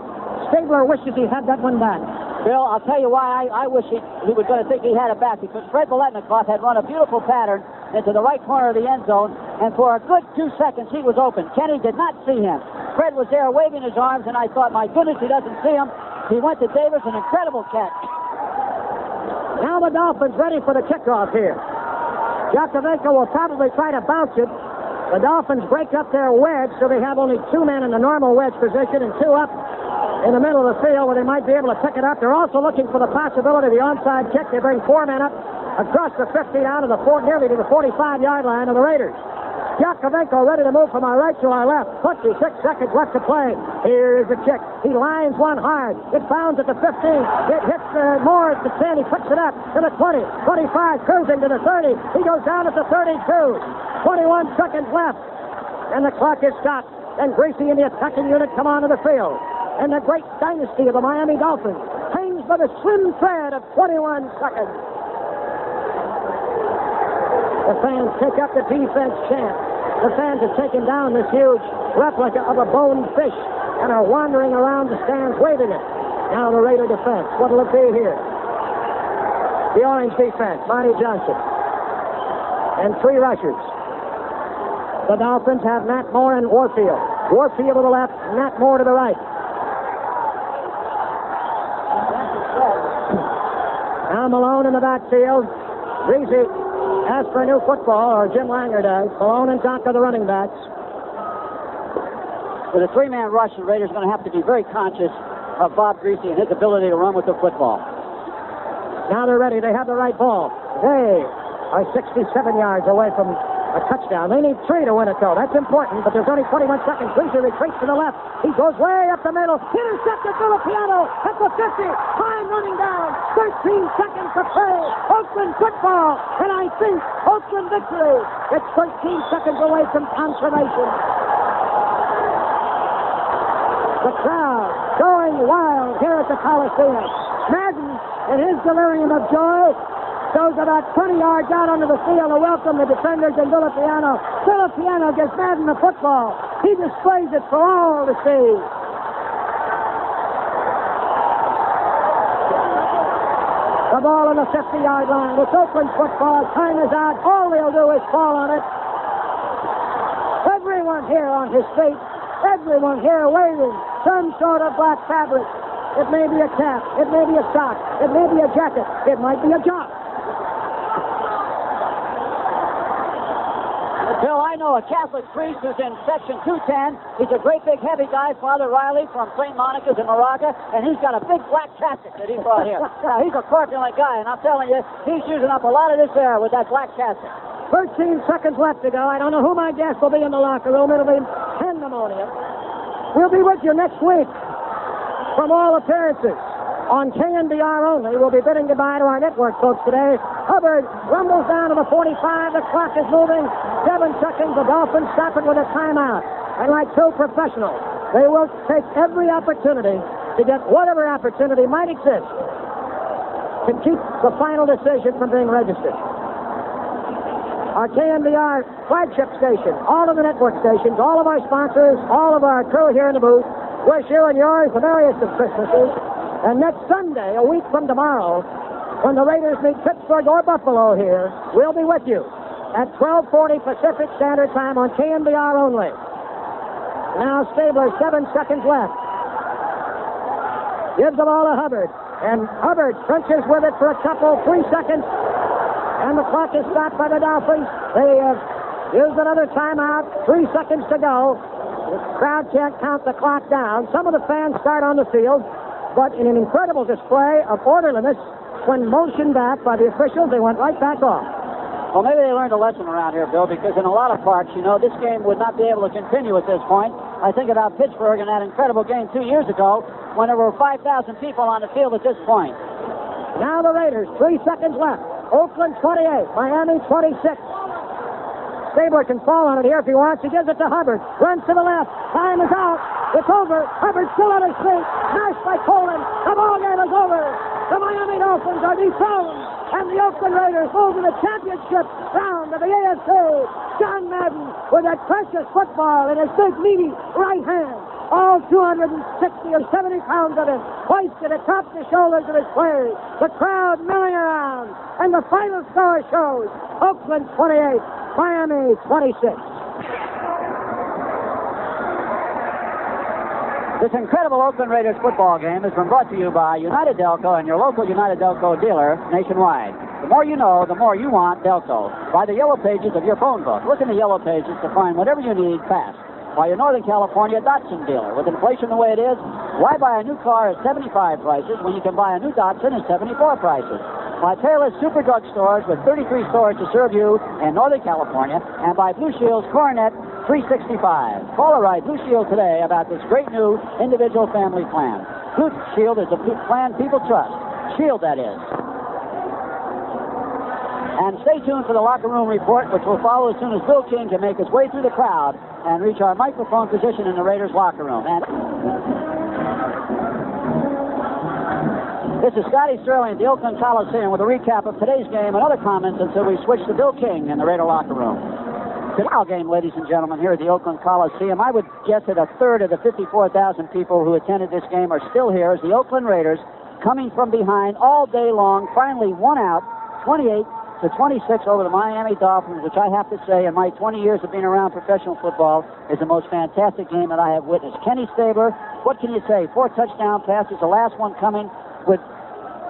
Stabler wishes he had that one back. Bill, I'll tell you why I wish he was going to think he had it back, because Fred Biletnikoff had run a beautiful pattern into the right corner of the end zone, and for a good 2 seconds he was open. Kenny did not see him. Fred was there waving his arms, and I thought, my goodness, he doesn't see him. He went to Davis, an incredible catch. Now the Dolphins ready for the kickoff here. Jakovenko will probably try to bounce it. The Dolphins break up their wedge, so they have only 2 men in the normal wedge position and 2 up in the middle of the field where they might be able to pick it up. They're also looking for the possibility of the onside kick. They bring 4 men up across the 50 down to the nearly to the 45-yard line of the Raiders. Jakovenko ready to move from our right to our left. 26 seconds left to play. Here is the kick. He lines one hard. It bounds at the 15. It hits more at the 10. He picks it up to the 20, 25, cruising to the 30. He goes down at the 32. 21 seconds left. And the clock is stopped. And Greasy and the attacking unit come onto the field. And the great dynasty of the Miami Dolphins hangs by the slim thread of 21 seconds. The fans take up the defense chant. The fans have taken down this huge replica of a boned fish and are wandering around the stands waving it. Now the Raider defense. What will it be here? The orange defense, Monty Johnson. And 3 rushers. The Dolphins have Matt Moore and Warfield. Warfield to the left, Matt Moore to the right. Now Malone in the backfield. Greasy asks for a new football, or Jim Langer does. Malone and Tonka, the running backs. With a 3-man rush, the Raiders are going to have to be very conscious of Bob Greasy and his ability to run with the football. Now they're ready. They have the right ball. They are 67 yards away from a touchdown. They need 3 to win it, though. That's important, but there's only 21 seconds. Greasy retreats to the left. He goes way up the middle. Intercepted Filipiano at the 50. Time running down. 13 seconds to play. Oakland football. And I think Oakland victory. It's 13 seconds away from consummation. The crowd going wild here at the Coliseum. Madden, in his delirium of joy, goes about 20 yards out onto the field to welcome the defenders and Filipiano. Filipiano gives Madden the football. He displays it for all to see. The ball on the 50-yard line. It's Oakland football. Time is out. All they'll do is fall on it. Everyone here on his feet. Everyone here waving some sort of black fabric. It may be a cap. It may be a sock. It may be a jacket. It might be a job. Bill, I know a Catholic priest who's in section 210. He's a great big heavy guy, Father Riley from St. Monica's in Moraga, and he's got a big black cassock that he brought here. Now, he's a corpulent guy, and I'm telling you, he's using up a lot of this air with that black cassock. 13 seconds left to go. I don't know who my guest will be in the locker room. It'll be Pandemonium. We'll be with you next week from all appearances. On KNBR only, we'll be bidding goodbye to our network folks today. Hubbard rumbles down to the 45. The clock is moving. 7 seconds. The Dolphins stop it with a timeout. And like 2 professionals, they will take every opportunity to get whatever opportunity might exist to keep the final decision from being registered. Our KNBR flagship station, all of the network stations, all of our sponsors, all of our crew here in the booth, wish you and yours the merriest of Christmases. And next Sunday, a week from tomorrow, when the Raiders meet Pittsburgh or Buffalo here, we'll be with you at 12:40 Pacific Standard Time on KNBR only. Now Stabler, 7 seconds left. Gives the ball to Hubbard. And Hubbard crunches with it for a couple, 3 seconds. And the clock is stopped by the Dolphins. They have used another timeout. 3 seconds to go. The crowd can't count the clock down. Some of the fans start on the field. But in an incredible display of orderliness, when motioned back by the officials, they went right back off. Well, maybe they learned a lesson around here, Bill, because in a lot of parks, you know, this game would not be able to continue at this point I think about Pittsburgh and that incredible game 2 years ago when there were 5,000 people on the field at this point. Now the Raiders, 3 seconds left. Oakland 28, Miami 26. Stabler can fall on it here if he wants. He gives it to Hubbard. Runs to the left. Time is out. It's over. Hubbard's still on his feet. Mashed by Coleman. The ball game is over. The Miami Dolphins are dethroned. And the Oakland Raiders move to the championship round of the AFC. John Madden with that precious football in his big, meaty right hand. All 260 or 70 pounds of it hoisted atop the shoulders of his players. The crowd milling around. And the final score shows Oakland 28, Miami 26. This incredible Oakland Raiders football game has been brought to you by United Delco and your local United Delco dealer nationwide. The more you know, the more you want Delco. Buy the yellow pages of your phone book. Look in the yellow pages to find whatever you need fast. By your Northern California Datsun dealer. With inflation the way it is, why buy a new car at 75 prices when you can buy a new Datsun at 74 prices? By Taylor's Super Drug Stores with 33 stores to serve you in Northern California, and by Blue Shield's Coronet 365. Call or write Blue Shield today about this great new individual family plan. Blue Shield is a plan people trust. Shield, that is. And stay tuned for the locker room report, which will follow as soon as Bill King can make his way through the crowd and reach our microphone position in the Raiders locker room. And this is Scotty Sterling at the Oakland Coliseum with a recap of today's game and other comments until we switch to Bill King in the Raider locker room. Football game, ladies and gentlemen, here at the Oakland Coliseum. I would guess that a third of the 54,000 people who attended this game are still here as the Oakland Raiders, coming from behind all day long, finally won out 28 to 26 over the Miami Dolphins, which I have to say, in my 20 years of being around professional football, is the most fantastic game that I have witnessed. Kenny Stabler, what can you say? 4 touchdown passes, the last one coming with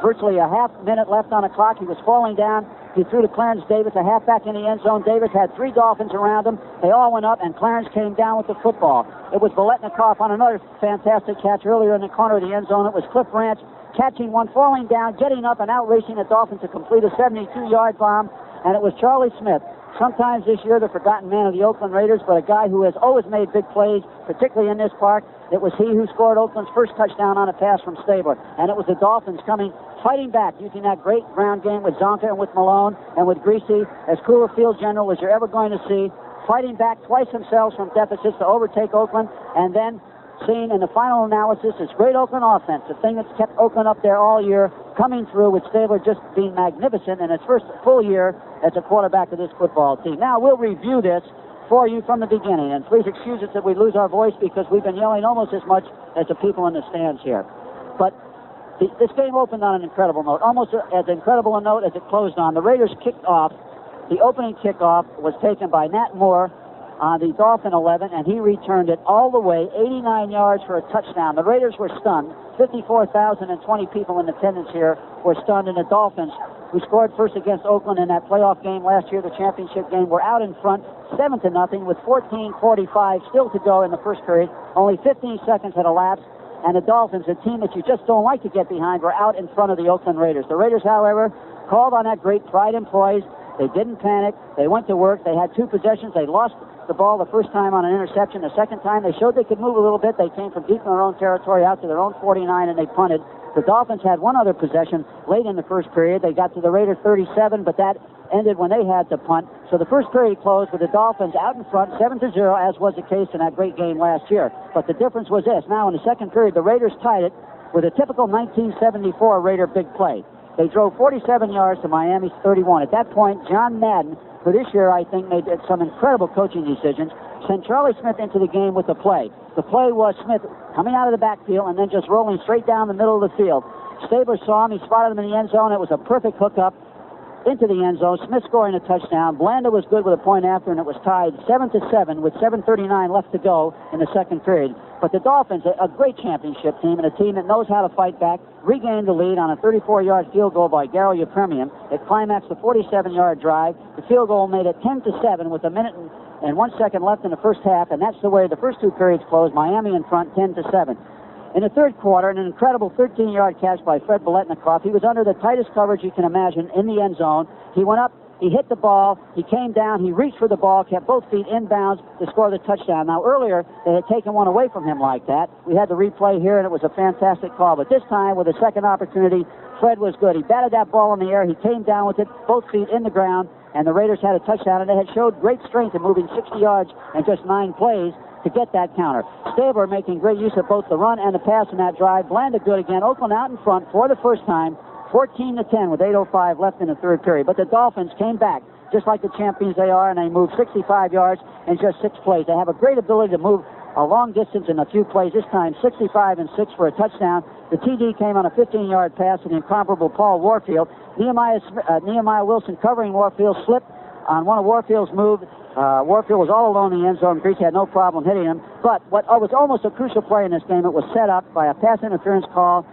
virtually a half minute left on the clock. He was falling down. He threw to Clarence Davis, a halfback in the end zone. Davis had 3 Dolphins around him. They all went up, and Clarence came down with the football. It was Biletnikoff on another fantastic catch earlier in the corner of the end zone. It was Cliff Branch catching one, falling down, getting up, and outracing the Dolphins to complete a 72-yard bomb. And it was Charlie Smith, sometimes this year the forgotten man of the Oakland Raiders, but a guy who has always made big plays, particularly in this park. It was he who scored Oakland's first touchdown on a pass from Stabler. And it was the Dolphins coming, fighting back, using that great ground game with Zonka and with Malone and with Greasy, as cool a field general as you're ever going to see, fighting back twice themselves from deficits to overtake Oakland, and then seeing in the final analysis this great Oakland offense, the thing that's kept Oakland up there all year, coming through with Stabler just being magnificent in his first full year as a quarterback of this football team. Now, we'll review this for you from the beginning, and please excuse us if we lose our voice because we've been yelling almost as much as the people in the stands here. But this game opened on an incredible note, almost as incredible a note as it closed on. The Raiders kicked off. The opening kickoff was taken by Nat Moore on the Dolphin 11, and he returned it all the way, 89 yards for a touchdown. The Raiders were stunned. 54,020 people in attendance here were stunned, and the Dolphins, who scored first against Oakland in that playoff game last year, the championship game, were out in front 7-0 with 14:45 still to go in the first period. Only 15 seconds had elapsed, and the Dolphins, a team that you just don't like to get behind, were out in front of the Oakland Raiders. The Raiders, however, called on that great pride and poise. They didn't panic. They went to work. They had 2 possessions. They lost the ball the first time on an interception. The second time, they showed they could move a little bit. They came from deep in their own territory out to their own 49, and they punted. The Dolphins had one other possession late in the first period. They got to the Raiders 37, but that ended when they had to punt. So the first period closed with the Dolphins out in front, 7-0, as was the case in that great game last year. But the difference was this. Now, in the second period, the Raiders tied it with a typical 1974 Raider big play. They drove 47 yards to Miami's 31. At that point, John Madden, for this year, I think, made some incredible coaching decisions, sent Charlie Smith into the game with the play. The play was Smith coming out of the backfield and then just rolling straight down the middle of the field. Stabler saw him. He spotted him in the end zone. It was a perfect hookup into the end zone. Smith scoring a touchdown. Blanda was good with a point after, and it was tied 7-7 with 7:39 left to go in the second period. But the Dolphins, a great championship team and a team that knows how to fight back, regained the lead on a 34-yard field goal by Garo Yepremian. It climaxed the 47-yard drive. The field goal made it 10-7 with a minute and 1 second left in the first half, and that's the way the first 2 periods closed. Miami in front, 10-7. In the third quarter, an incredible 13-yard catch by Fred Biletnikoff. He was under the tightest coverage you can imagine in the end zone. He went up He hit the ball. He came down. He reached for the ball, kept both feet inbounds to score the touchdown. Now, earlier, they had taken one away from him like that. We had the replay here, and it was a fantastic call. But this time, with a second opportunity, Fred was good. He batted that ball in the air. He came down with it, both feet in the ground, and the Raiders had a touchdown, and they had showed great strength in moving 60 yards in just 9 plays to get that counter. Stabler making great use of both the run and the pass in that drive. Landed good again. Oakland out in front for the first time, 14-10 with 8:05 left in the third period. But the Dolphins came back just like the champions they are, and they moved 65 yards in just 6 plays. They have a great ability to move a long distance in a few plays. This time, 65 and 6 for a touchdown. The TD came on a 15-yard pass to the incomparable Paul Warfield. Nehemiah Wilson covering Warfield slipped on one of Warfield's moves. Warfield was all alone in the end zone. Grease had no problem hitting him. But what was almost a crucial play in this game, it was set up by a pass interference call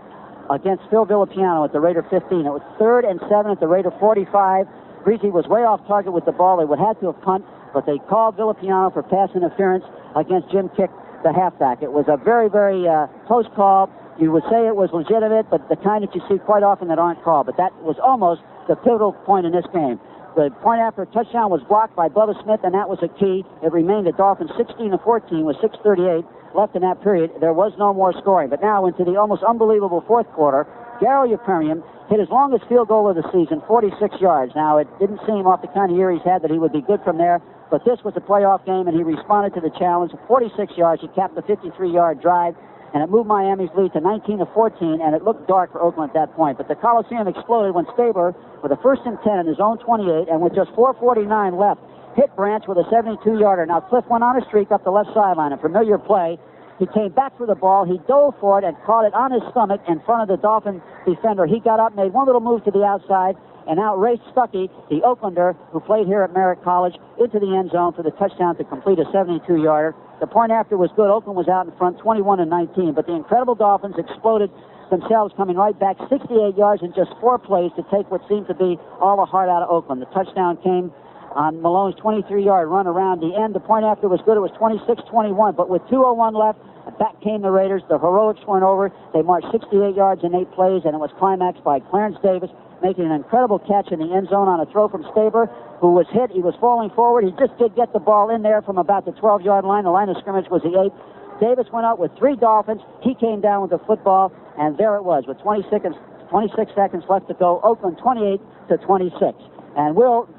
against Phil Villapiano at the Raider 15. It was 3rd and 7 at the Raider 45. Greasy was way off target with the ball. They would have to have punt, but they called Villapiano for pass interference against Jim Kick, the halfback. It was a very, very close call. You would say it was legitimate, but the kind that you see quite often that aren't called. But that was almost the pivotal point in this game. The point after touchdown was blocked by Bubba Smith, and that was a key. It remained the Dolphins 16-14 with 6:38 left in that period. There was no more scoring. But now into the almost unbelievable fourth quarter, Garo Yepremian hit his longest field goal of the season, 46 yards. Now, it didn't seem off the kind of year he's had that he would be good from there, but this was a playoff game, and he responded to the challenge. 46 yards, he capped the 53-yard drive, and it moved Miami's lead to 19-14, and it looked dark for Oakland at that point. But the Coliseum exploded when Stabler, with a 1st and 10 in his own 28, and with just 4:49 left, hit Branch with a 72-yarder. Now, Cliff went on a streak up the left sideline, a familiar play. He came back for the ball. He dove for it and caught it on his stomach in front of the Dolphin defender. He got up, made one little move to the outside, and outraced Stuckey, the Oaklander, who played here at Merritt College, into the end zone for the touchdown to complete a 72-yarder. The point after was good. Oakland was out in front, 21-19, but the incredible Dolphins exploded themselves, coming right back 68 yards in just 4 plays to take what seemed to be all the heart out of Oakland. The touchdown came on Malone's 23-yard run around the end. The point after was good. It was 26-21, but with 2:01 left, back came the Raiders. The heroics weren't over. They marched 68 yards in 8 plays, and it was climaxed by Clarence Davis making an incredible catch in the end zone on a throw from Stabler, who was hit. He was falling forward. He just did get the ball in there from about the 12-yard line. The line of scrimmage was the 8. Davis went out with 3 Dolphins. He came down with the football, and there it was with 26 seconds left to go. Oakland 28-26. And we'll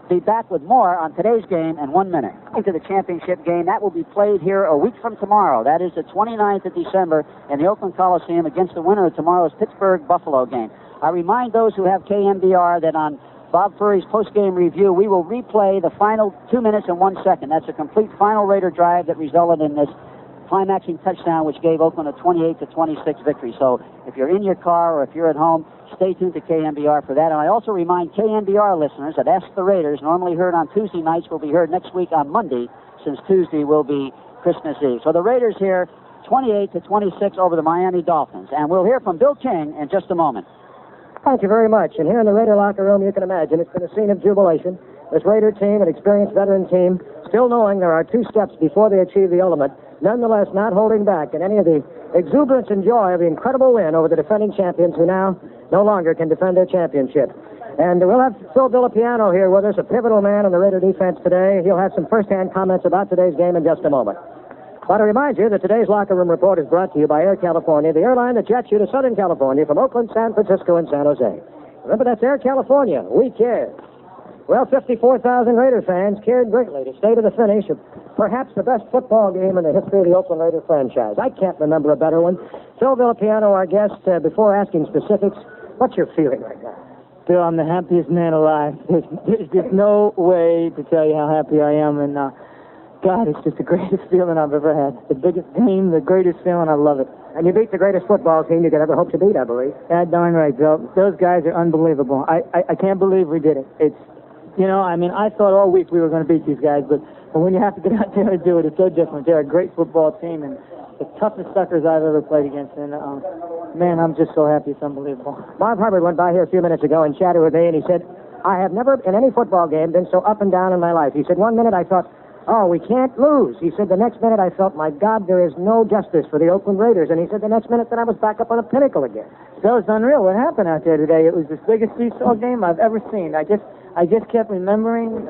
be back with more on today's game in 1 minute. Into the championship game, that will be played here a week from tomorrow. That is the 29th of December in the Oakland Coliseum against the winner of tomorrow's Pittsburgh-Buffalo game. I remind those who have KNBR that on Bob Furry's post-game review, we will replay the final 2 minutes and 1 second. That's a complete final Raider drive that resulted in this climaxing touchdown, which gave Oakland a 28-26 victory. So if you're in your car or if you're at home, stay tuned to KNBR for that. And I also remind KNBR listeners that Ask the Raiders, normally heard on Tuesday nights, will be heard next week on Monday, since Tuesday will be Christmas Eve. So the Raiders here, 28-26 over the Miami Dolphins. And we'll hear from Bill King in just a moment. Thank you very much. And here in the Raider locker room, you can imagine it's been a scene of jubilation. This Raider team, an experienced veteran team, still knowing there are 2 steps before they achieve the ultimate, nonetheless not holding back in any of the exuberance and joy of the incredible win over the defending champions who now no longer can defend their championship. And we'll have Phil Villapiano here with us, a pivotal man in the Raider defense today. He'll have some first-hand comments about today's game in just a moment. But I remind you that today's Locker Room Report is brought to you by Air California, the airline that jets you to Southern California from Oakland, San Francisco, and San Jose. Remember, that's Air California. We care. Well, 54,000 Raider fans cared greatly to stay to the finish of perhaps the best football game in the history of the Oakland Raider franchise. I can't remember a better one. Phil Villapiano, our guest, before asking specifics, what's your feeling right now? Bill, I'm the happiest man alive. There's just no way to tell you how happy I am, and God, it's just the greatest feeling I've ever had. The biggest game, the greatest feeling. I love it. And you beat the greatest football team you could ever hope to beat, I believe. Yeah, darn right, Bill. Those guys are unbelievable. I can't believe we did it. It's, you know, I mean, I thought all week we were going to beat these guys, but when you have to get out there and do it, it's so different. They're a great football team and the toughest suckers I've ever played against. And, man, I'm just so happy. It's unbelievable. Bob Hubbard went by here a few minutes ago and chatted with me, and he said, I have never in any football game been so up and down in my life. He said, 1 minute I thought, oh, we can't lose. He said, the next minute I felt, my God, there is no justice for the Oakland Raiders. And he said, the next minute that I was back up on a pinnacle again. So it's unreal what happened out there today. It was the biggest seesaw game I've ever seen. I just kept remembering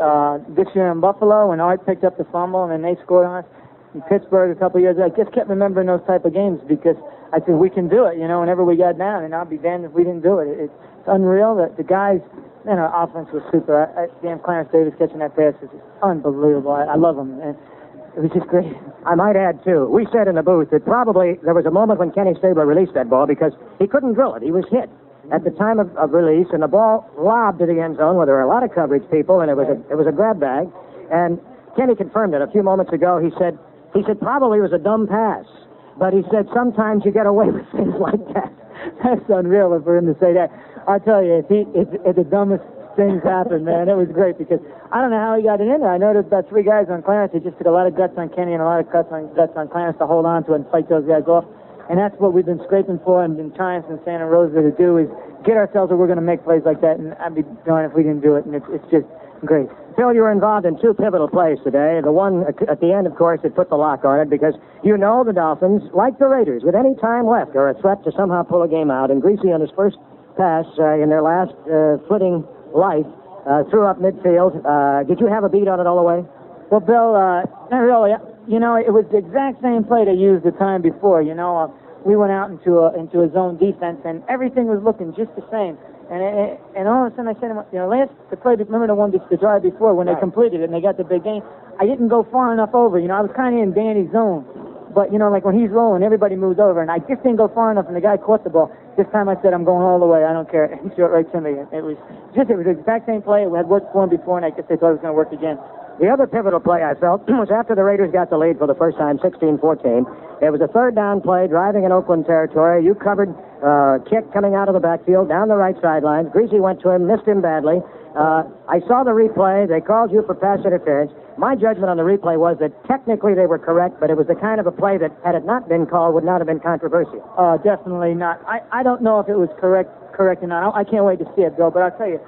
this year in Buffalo when Art picked up the fumble and then they scored on us. In Pittsburgh a couple of years ago, I just kept remembering those type of games because I said, we can do it, whenever we got down, and I'll be damned if we didn't do it. It's unreal that the guys, our offense was super. Damn, Clarence Davis catching that pass is just unbelievable. I love him, and it was just great. I might add, too, we said in the booth that probably there was a moment when Kenny Stabler released that ball because he couldn't drill it. He was hit at the time of release, and the ball lobbed to the end zone where there were a lot of coverage people, and it was a grab bag. And Kenny confirmed it a few moments ago. He said probably it was a dumb pass, but he said sometimes you get away with things like that. That's unreal for him to say that. I'll tell you, if the dumbest things happened, man, it was great because I don't know how he got it in there. I know there's about 3 guys on Clarence. It just took a lot of guts on Kenny and a lot of guts on Clarence to hold on to it and fight those guys off. And that's what we've been scraping for and been trying since Santa Rosa to do is get ourselves where we're going to make plays like that. And I'd be darned if we didn't do it. And it's just great. Phil, you were involved in 2 pivotal plays today. The one at the end, of course, that put the lock on it because the Dolphins, like the Raiders, with any time left, are a threat to somehow pull a game out. And Greasy, on his first pass in their last flitting life, threw up midfield. Did you have a beat on it all the way? Well, Bill, not really. It was the exact same play they used the time before. We went out into a zone defense, and everything was looking just the same. And all of a sudden I said, the play, remember the one, the drive before when they completed it and they got the big game? I didn't go far enough over. I was kind of in Danny's zone. But, like when he's rolling, everybody moves over. And I just didn't go far enough, and the guy caught the ball. This time I said, I'm going all the way. I don't care. He threw it right to me. It was the exact same play. We had worked for him before, and I guess they thought it was going to work again. The other pivotal play I felt was after the Raiders got the lead for the first time, 16-14. It was a third down play, driving in Oakland territory. You covered kick coming out of the backfield, down the right sideline. Greasy went to him, missed him badly. I saw the replay. They called you for pass interference. My judgment on the replay was that technically they were correct, but it was the kind of a play that, had it not been called, would not have been controversial. Definitely not. I don't know if it was correct or not. I can't wait to see it, Bill, but I'll tell you,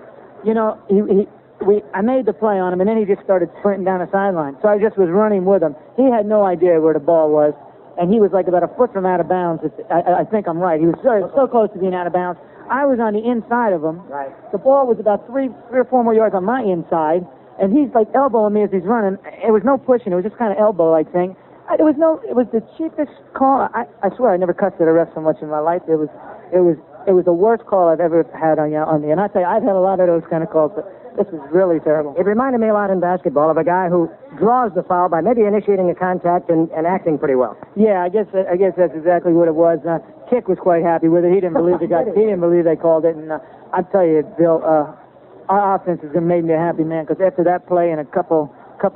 I made the play on him, and then he just started sprinting down the sideline. So I just was running with him. He had no idea where the ball was, and he was like about a foot from out of bounds. I think I'm right. He was so close to being out of bounds. I was on the inside of him. Right. The ball was about 3 or 4 more yards on my inside, and he's like elbowing me as he's running. It was no pushing. It was just kind of elbow-like thing. It was the cheapest call. I swear I never cussed at a ref so much in my life. It was the worst call I've ever had on me. And I tell you, I've had a lot of those kind of calls, but this was really terrible. It reminded me a lot in basketball of a guy who draws the foul by maybe initiating a contact and acting pretty well. Yeah, I guess that's exactly what it was. Kick was quite happy with it. He didn't believe he didn't believe they called it. And I tell you, Bill, our offense is going to make me a happy man because after that play and a couple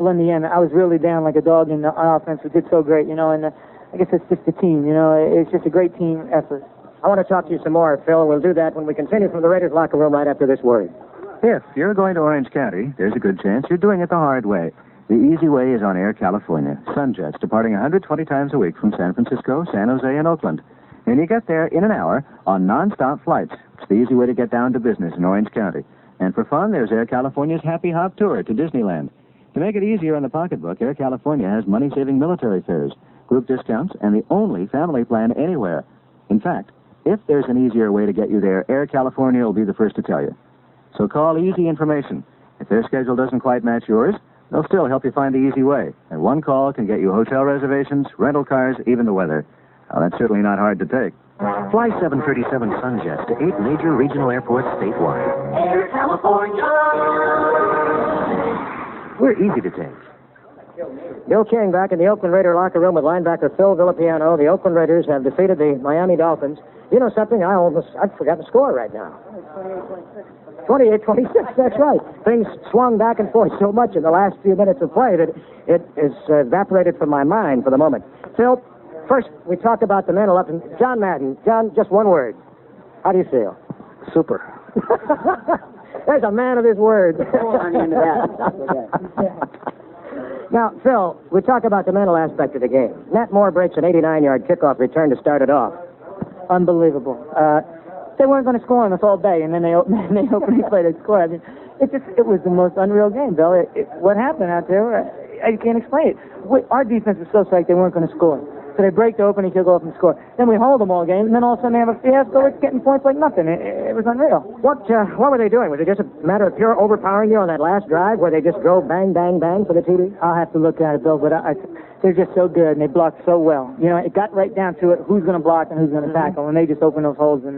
in the end, I was really down like a dog in our offense. We did so great, And I guess it's just the team. It's just a great team effort. I want to talk to you some more, Phil, and we'll do that when we continue from the Raiders locker room right after this word. If you're going to Orange County, there's a good chance you're doing it the hard way. The easy way is on Air California. Sunjets departing 120 times a week from San Francisco, San Jose, and Oakland. And you get there in an hour on non-stop flights. It's the easy way to get down to business in Orange County. And for fun, there's Air California's Happy Hop Tour to Disneyland. To make it easier on the pocketbook, Air California has money-saving military fares, group discounts, and the only family plan anywhere. In fact, if there's an easier way to get you there, Air California will be the first to tell you. So call Easy Information. If their schedule doesn't quite match yours, they'll still help you find the easy way. And one call can get you hotel reservations, rental cars, even the weather. Now, that's certainly not hard to take. Fly 737 Sunjets to 8 major regional airports statewide. Air California. We're easy to take. Bill King back in the Oakland Raider locker room with linebacker Phil Villapiano. The Oakland Raiders have defeated the Miami Dolphins. You know something? I'd forgotten the score right now. 28-26, that's right. Things swung back and forth so much in the last few minutes of play that it is evaporated from my mind for the moment. Phil, first we talked about the mental up. John Madden. John, just one word. How do you feel? Super. There's a man of his word. Now, Phil, we talk about the mental aspect of the game. Matt Moore breaks an 89-yard kickoff return to start it off. Unbelievable. They weren't going to score on us all day, and then they openly played a score. I mean, it was the most unreal game, Bill. What happened out there? I can't explain it. Our defense was so psyched they weren't going to score. So they break the opening kick off and score. Then we hold them all game, and then all of a sudden they have a fiasco. It's getting points like nothing. It was unreal. What were they doing? Was it just a matter of pure overpowering you on that last drive where they just drove bang, bang, bang for the TD? I'll have to look at it, Bill, but they're just so good, and they blocked so well. You know, it got right down to it, who's going to block and who's going to tackle, and they just opened those holes, and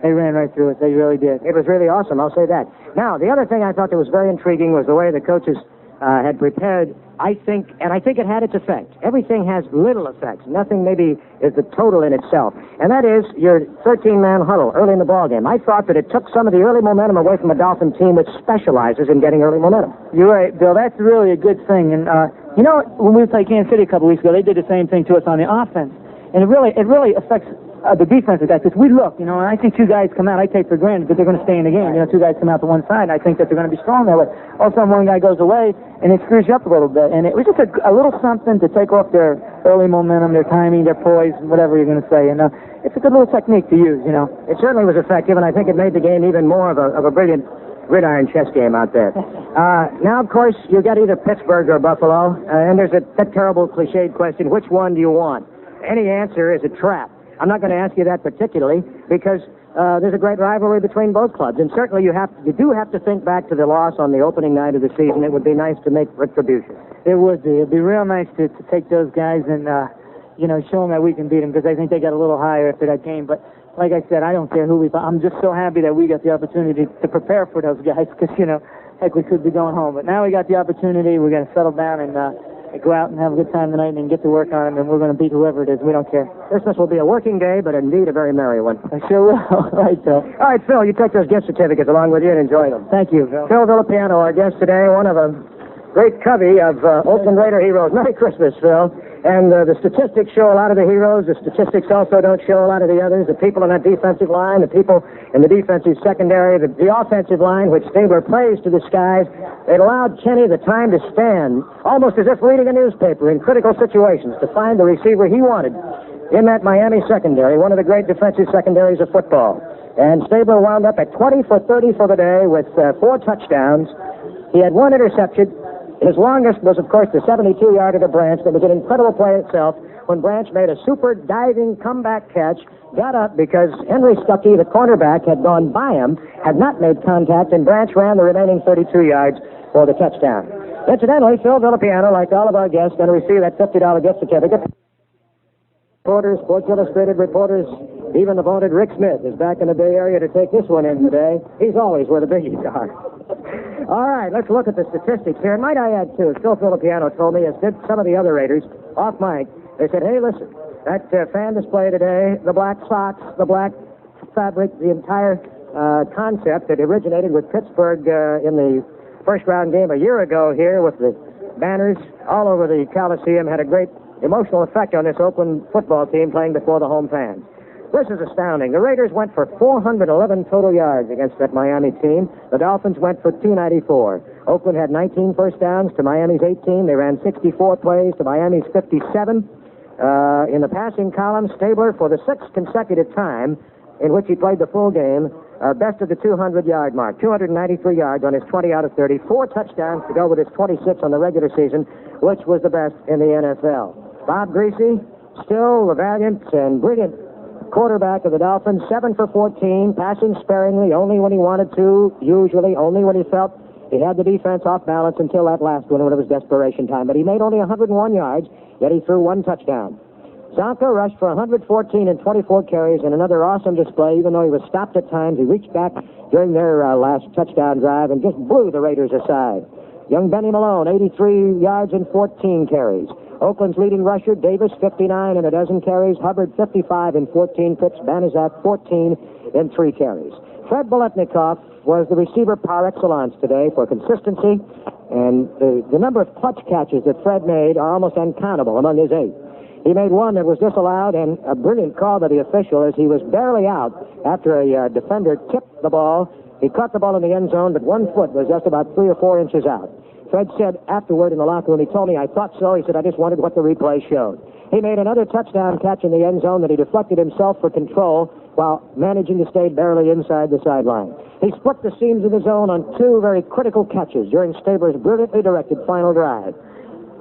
they ran right through it. They really did. It was really awesome, I'll say that. Now, the other thing I thought that was very intriguing was the way the coaches had prepared, I think it had its effect. Everything has little effects. Nothing maybe is the total in itself. And that is your 13-man huddle early in the ballgame. I thought that it took some of the early momentum away from a Dolphin team which specializes in getting early momentum. You're right, Bill. That's really a good thing. And, you know, when we played Kansas City a couple weeks ago, they did the same thing to us on the offense. And it really affects the defensive guys. Because we look, you know, and I see two guys come out, I take for granted that they're going to stay in the game. You know, two guys come out to one side, and I think that they're going to be strong that way. All of a sudden, one guy goes away, and it screws you up a little bit. And it was just a little something to take off their early momentum, their timing, their poise, whatever you're going to say. And it's a good little technique to use, you know. It certainly was effective, and I think it made the game even more of a brilliant gridiron chess game out there. Now, of course, you get either Pittsburgh or Buffalo, and there's that terrible cliched question, which one do you want? Any answer is a trap. I'm not going to ask you that particularly because there's a great rivalry between both clubs, and certainly you do have to think back to the loss on the opening night of the season. It would be nice to make retribution. It would be. It'd be real nice to take those guys and you know, show them that we can beat them, because I think they got a little higher after that game. But like I said, I don't care who I'm just so happy that we got the opportunity to prepare for those guys, because, you know, heck, we could be going home. But now we got the opportunity. We're going to settle down and go out and have a good time tonight and get to work on them, and we're going to beat whoever it is. We don't care. Christmas will be a working day, but indeed a very merry one. I sure will. Right, Phil. All right, Phil, you take those gift certificates along with you and enjoy them. Thank you, Phil. Phil Villapiano, our guest today, one of a great covey of Oakland Raider heroes. Merry Christmas, Phil. And the statistics show a lot of the heroes. The statistics also don't show a lot of the others. The people on that defensive line, the people in the defensive secondary, the offensive line, which Stabler praised to the skies. It allowed Kenny the time to stand, almost as if reading a newspaper in critical situations, to find the receiver he wanted in that Miami secondary, one of the great defensive secondaries of football. And Stabler wound up at 20 for 30 for the day with 4 touchdowns. He had 1 interception. His longest was, of course, the 72-yarder to Branch. That was an incredible play itself when Branch made a super diving comeback catch, got up because Henry Stuckey, the cornerback, had gone by him, had not made contact, and Branch ran the remaining 32 yards for the touchdown. Incidentally, Phil Villapiano, like all of our guests, going to receive that $50 gift certificate. Reporters, Sports Illustrated reporters, even the vaunted Rick Smith is back in the Bay Area to take this one in today. He's always where the biggies are. All right, let's look at the statistics here. And might I add, too, Phil Villapiano told me, as did some of the other Raiders, off mic, they said, hey, listen, that fan display today, the black socks, the black fabric, the entire concept that originated with Pittsburgh in the first-round game a year ago here with the banners all over the Coliseum had a great emotional effect on this Oakland football team playing before the home fans. This is astounding. The Raiders went for 411 total yards against that Miami team. The Dolphins went for 294. Oakland had 19 first downs to Miami's 18. They ran 64 plays to Miami's 57. In the passing column, Stabler, for the 6th consecutive time in which he played the full game, best of the 200-yard mark, 293 yards on his 20 out of 30, 4 touchdowns to go with his 26 on the regular season, which was the best in the NFL. Bob Greasy, still the valiant and brilliant quarterback of the Dolphins, 7 for 14, passing sparingly, only when he wanted to, usually only when he felt he had the defense off balance until that last one when it was desperation time. But he made only 101 yards, yet he threw 1 touchdown. Zonka rushed for 114 and 24 carries in another awesome display, even though he was stopped at times. He reached back during their last touchdown drive and just blew the Raiders aside. Young Benny Malone, 83 yards and 14 carries. Oakland's leading rusher, Davis, 59 and a dozen carries. Hubbard, 55 and 14 trips. Banizak, 14 and 3 carries. Fred Biletnikoff was the receiver par excellence today for consistency, and the number of clutch catches that Fred made are almost uncountable among his 8. He made one that was disallowed, and a brilliant call by the official as he was barely out after a defender tipped the ball. He caught the ball in the end zone, but 1 foot was just about 3 or 4 inches out. Fred said afterward in the locker room, he told me, I thought so. He said, I just wondered what the replay showed. He made another touchdown catch in the end zone that he deflected himself for control while managing to stay barely inside the sideline. He split the seams of the zone on 2 very critical catches during Stabler's brilliantly directed final drive.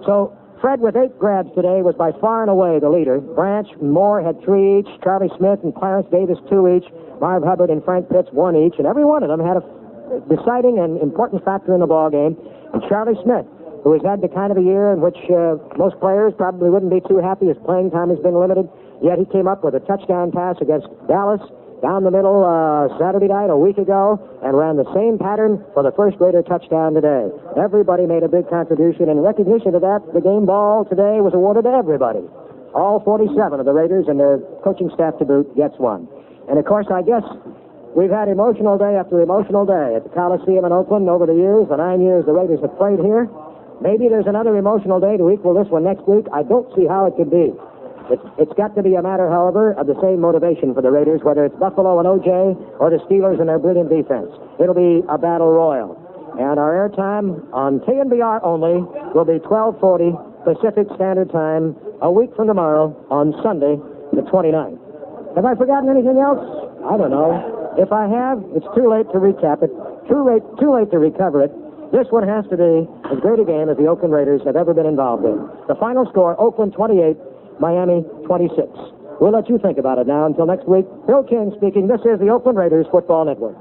So Fred, with 8 grabs today, was by far and away the leader. Branch and Moore had 3 each. Charlie Smith and Clarence Davis 2 each. Marv Hubbard and Frank Pitts 1 each. And every one of them had a deciding and important factor in the ball game. And Charlie Smith, who has had the kind of a year in which most players probably wouldn't be too happy. His playing time has been limited. Yet he came up with a touchdown pass against Dallas down the middle Saturday night, a week ago, and ran the same pattern for the first Raider touchdown today. Everybody made a big contribution. In recognition of that, the game ball today was awarded to everybody. All 47 of the Raiders and their coaching staff to boot gets one. And, of course, I guess we've had emotional day after emotional day at the Coliseum in Oakland over the years, the 9 years the Raiders have played here. Maybe there's another emotional day to equal this one next week. I don't see how it could be. It's got to be a matter, however, of the same motivation for the Raiders, whether it's Buffalo and O.J. or the Steelers and their brilliant defense. It'll be a battle royal. And our airtime on KNBR only will be 12:40 Pacific Standard Time a week from tomorrow on Sunday, the 29th. Have I forgotten anything else? I don't know. If I have, it's too late to recap it. Too late to recover it. This one has to be as great a game as the Oakland Raiders have ever been involved in. The final score, Oakland 28, Miami 26. We'll let you think about it now. Until next week, Bill King speaking. This is the Oakland Raiders Football Network.